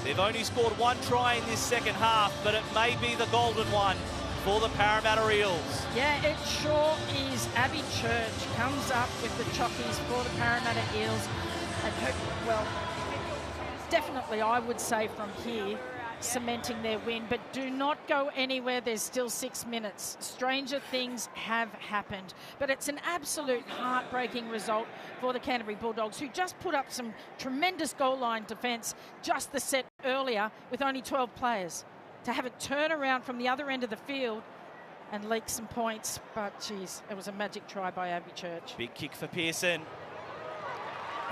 They've only scored 1 try in this second half, but it may be the golden one for the Parramatta Eels. Yeah, it sure is. Abby Church comes up with the chockies for the Parramatta Eels. And, well, definitely, I would say from here, cementing their win. But do not go anywhere. There's still 6 minutes. Stranger things have happened. But it's an absolute heartbreaking result for the Canterbury Bulldogs, who just put up some tremendous goal line defence just the set earlier with only 12 players. To have it turn around from the other end of the field and leak some points. But, geez, it was a magic try by Abby Church. Big kick for Pearson.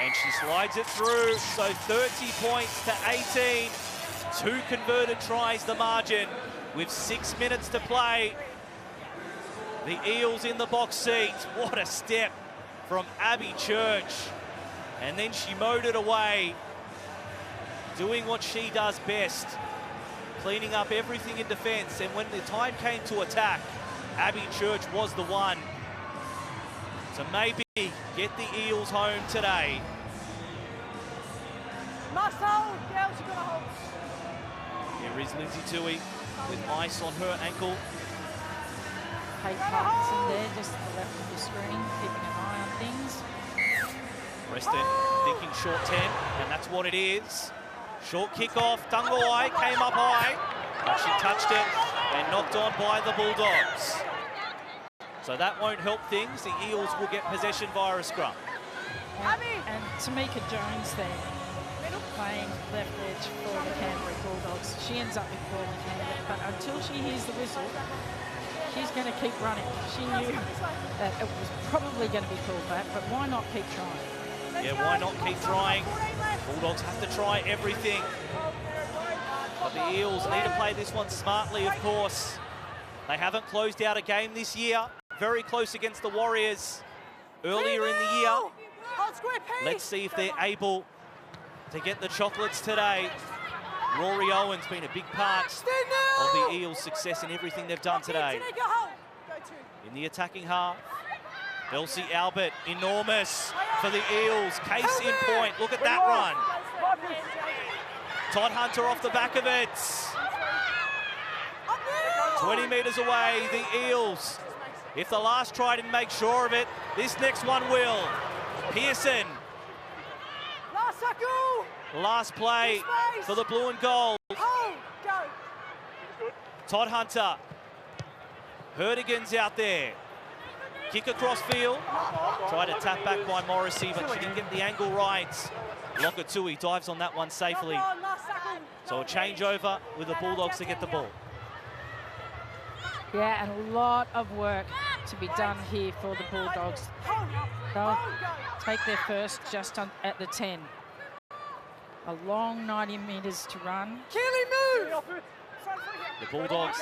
And she slides it through, so 30 points to 18. 2 converted tries the margin with 6 minutes to play. The Eels in the box seat. What a step from Abby Church. And then she mowed it away, doing what she does best, cleaning up everything in defence. And when the time came to attack, Abby Church was the one. So maybe get the Eels home today. Must hold, girls, you gotta hold. Here is Lindsay Tui with ice on her ankle. Kate Parkinson there, just to the left of your screen, keeping an eye on things. Preston thinking short 10, and that's what it is. Short kick-off, Tungawai came up high, but she touched it and knocked on by the Bulldogs. So that won't help things. The Eels will get possession via a scrum. And Tamika Jones there, playing left edge for the Canterbury Bulldogs. She ends up with ball in hand, but until she hears the whistle, she's going to keep running. She knew that it was probably going to be called back, but why not keep trying? Yeah, why not keep trying? Bulldogs have to try everything. But the Eels need to play this one smartly, of course. They haven't closed out a game this year. Very close against the Warriors earlier in the year. Let's see if they're able to get the chocolates today. Rory Owen's been a big part of the Eels' success in everything they've done today. In the attacking half, Elsie Albert, enormous for the Eels. Case in point, look at that run. Todd Hunter off the back of it. 20 metres away, the Eels. If the last try didn't make sure of it, this next one will. Pearson. Last play for the blue and gold. Todd Hunter. Hertigan's out there. Kick across field. Tried to tap back by Morrissey, but she didn't get the angle right. Lokatui dives on that one safely. So a changeover with the Bulldogs to get the ball. Yeah, and a lot of work to be done here for the Bulldogs. They'll take their first just at the 10. A long 90 metres to run. The Bulldogs,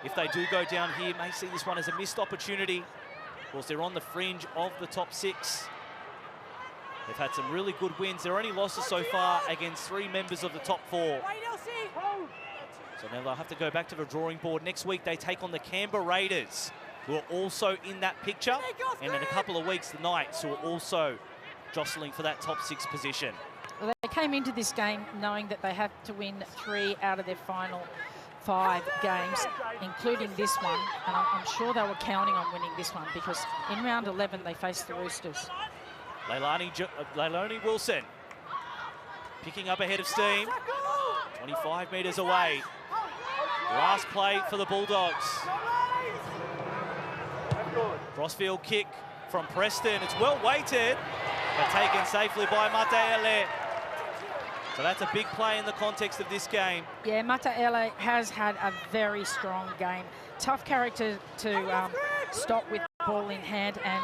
if they do go down here, may see this one as a missed opportunity. Of course, they're on the fringe of the top 6. They've had some really good wins. Their only losses so far against 3 members of the top 4. So now they'll have to go back to the drawing board. Next week, they take on the Canberra Raiders, who are also in that picture. And in a couple of weeks, the Knights, who are also jostling for that top 6 position. Well, they came into this game knowing that they have to win 3 out of their final 5 games, including this one. And I'm sure they were counting on winning this one, because in round 11, they faced the Roosters. Leilani Wilson picking up ahead of steam. 25 metres away. Last play for the Bulldogs. Crossfield kick from Preston. It's well weighted, but taken safely by Mataele. So that's a big play in the context of this game. Yeah, Mataele has had a very strong game. Tough character to stop with ball in hand, and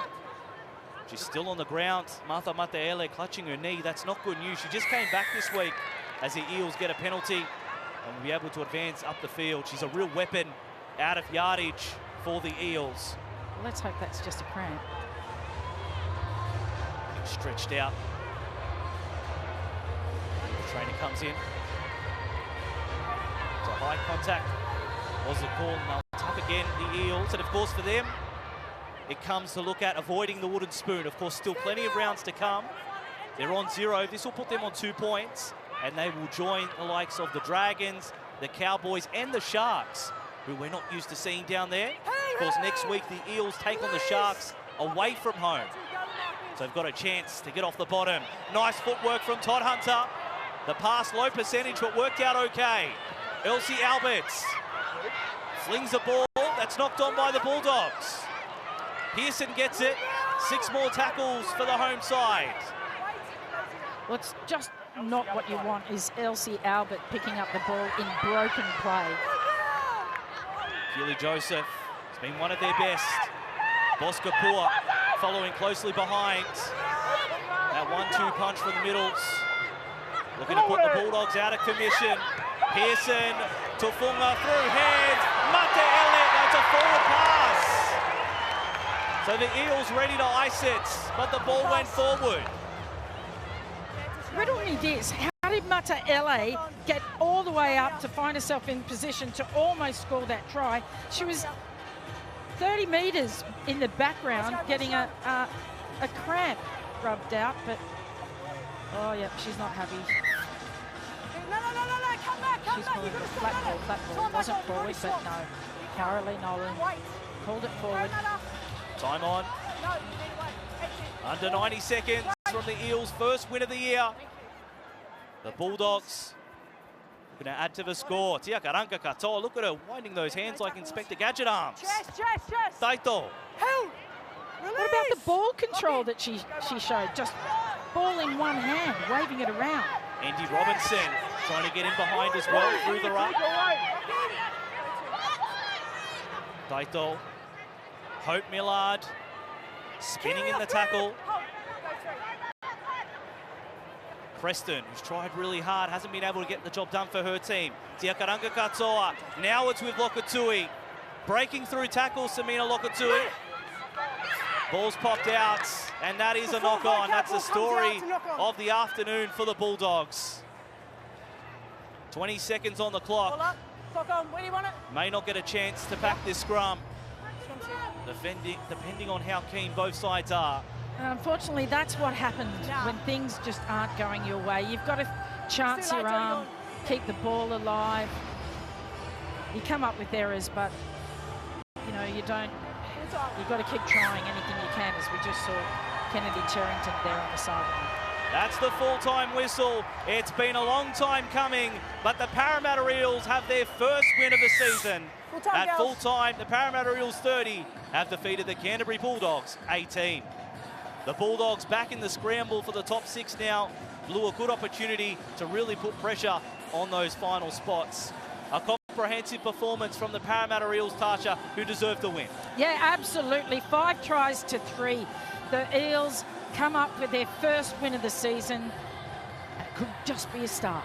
she's still on the ground. Martha Mataele clutching her knee. That's not good news. She just came back this week as the Eels get a penalty and will be able to advance up the field. She's a real weapon out of yardage for the Eels. Well, let's hope that's just a cramp. Stretched out. The trainer comes in. So high contact was the call, and they'll tap again, the Eels. And of course for them, it comes to look at avoiding the wooden spoon. Of course, still plenty of rounds to come. They're on 0. This will put them on 2 points, and they will join the likes of the Dragons, the Cowboys, and the Sharks who we're not used to seeing down there. Of course, next week the Eels take on the Sharks away from home. So they've got a chance to get off the bottom. Nice footwork from Todd Hunter. The pass low percentage, but worked out okay. Elsie Alberts flings a ball that's knocked on by the Bulldogs. Pearson gets it. 6 more tackles for the home side. Well, it's just not what you want, is Elsie Albert picking up the ball in broken play. Julie Joseph has been one of their best. Boskapur following closely behind. That 1-2 punch from the middles. Looking to put the Bulldogs out of commission. Pearson, Tufunga through hands. Mate Elliott, that's a forward pass. So the Eels ready to ice it, but the ball went forward. Riddle me this, how did Mata LA get all the way up to find herself in position to almost score that try? She was 30 metres in the background getting a cramp rubbed out, but oh yeah, she's not happy. No, come back, She's calling it flat ball. It wasn't forward, but no. Caroline Nolan called it forward. Time on. Under 90 seconds from the Eels' first win of the year. The Bulldogs going to add to the score. Tiakaranka Katoa, look at her winding those hands like Inspector Gadget arms. Chest. Taito. Help. What about the ball control that she showed? Just ball in one hand, waving it around. Andy Robinson trying to get in behind as well through the ruck. Taito. Hope Millard spinning in the tackle. Preston, who's tried really hard, hasn't been able to get the job done for her team. Tiakaranka Katoa. Now it's with Lokatui. Breaking through tackles, Samina Lokatui. Ball's popped out, and that is a knock-on. That's the story of the afternoon for the Bulldogs. 20 seconds on the clock. Clock on, where do you want it? May not get a chance to pack this scrum. Depending on how keen both sides are. Unfortunately, that's what happens when things just aren't going your way. You've got to chance your arm, keep the ball alive. You come up with errors, but you know, you don't. You've got to keep trying anything you can, as we just saw Kennedy Cherrington there on the sideline. That's the full-time whistle. It's been a long time coming, but the Parramatta Eels have their first win of the season. At full-time, the Parramatta Eels 30 have defeated the Canterbury Bulldogs 18. The Bulldogs back in the scramble for the top 6 now. Blew a good opportunity to really put pressure on those final spots. A comprehensive performance from the Parramatta Eels, Tasha, who deserved the win. Yeah, absolutely. 5 tries to 3. The Eels come up with their first win of the season. It could just be a start.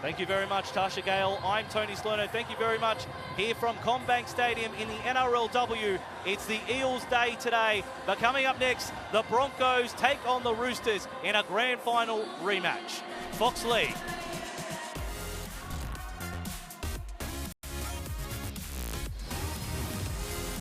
Thank you very much, Tasha Gale. I'm Tony Salerno. Thank you very much. Here from CommBank Stadium in the NRLW. It's the Eels' day today. But coming up next, the Broncos take on the Roosters in a grand final rematch. Fox Lee.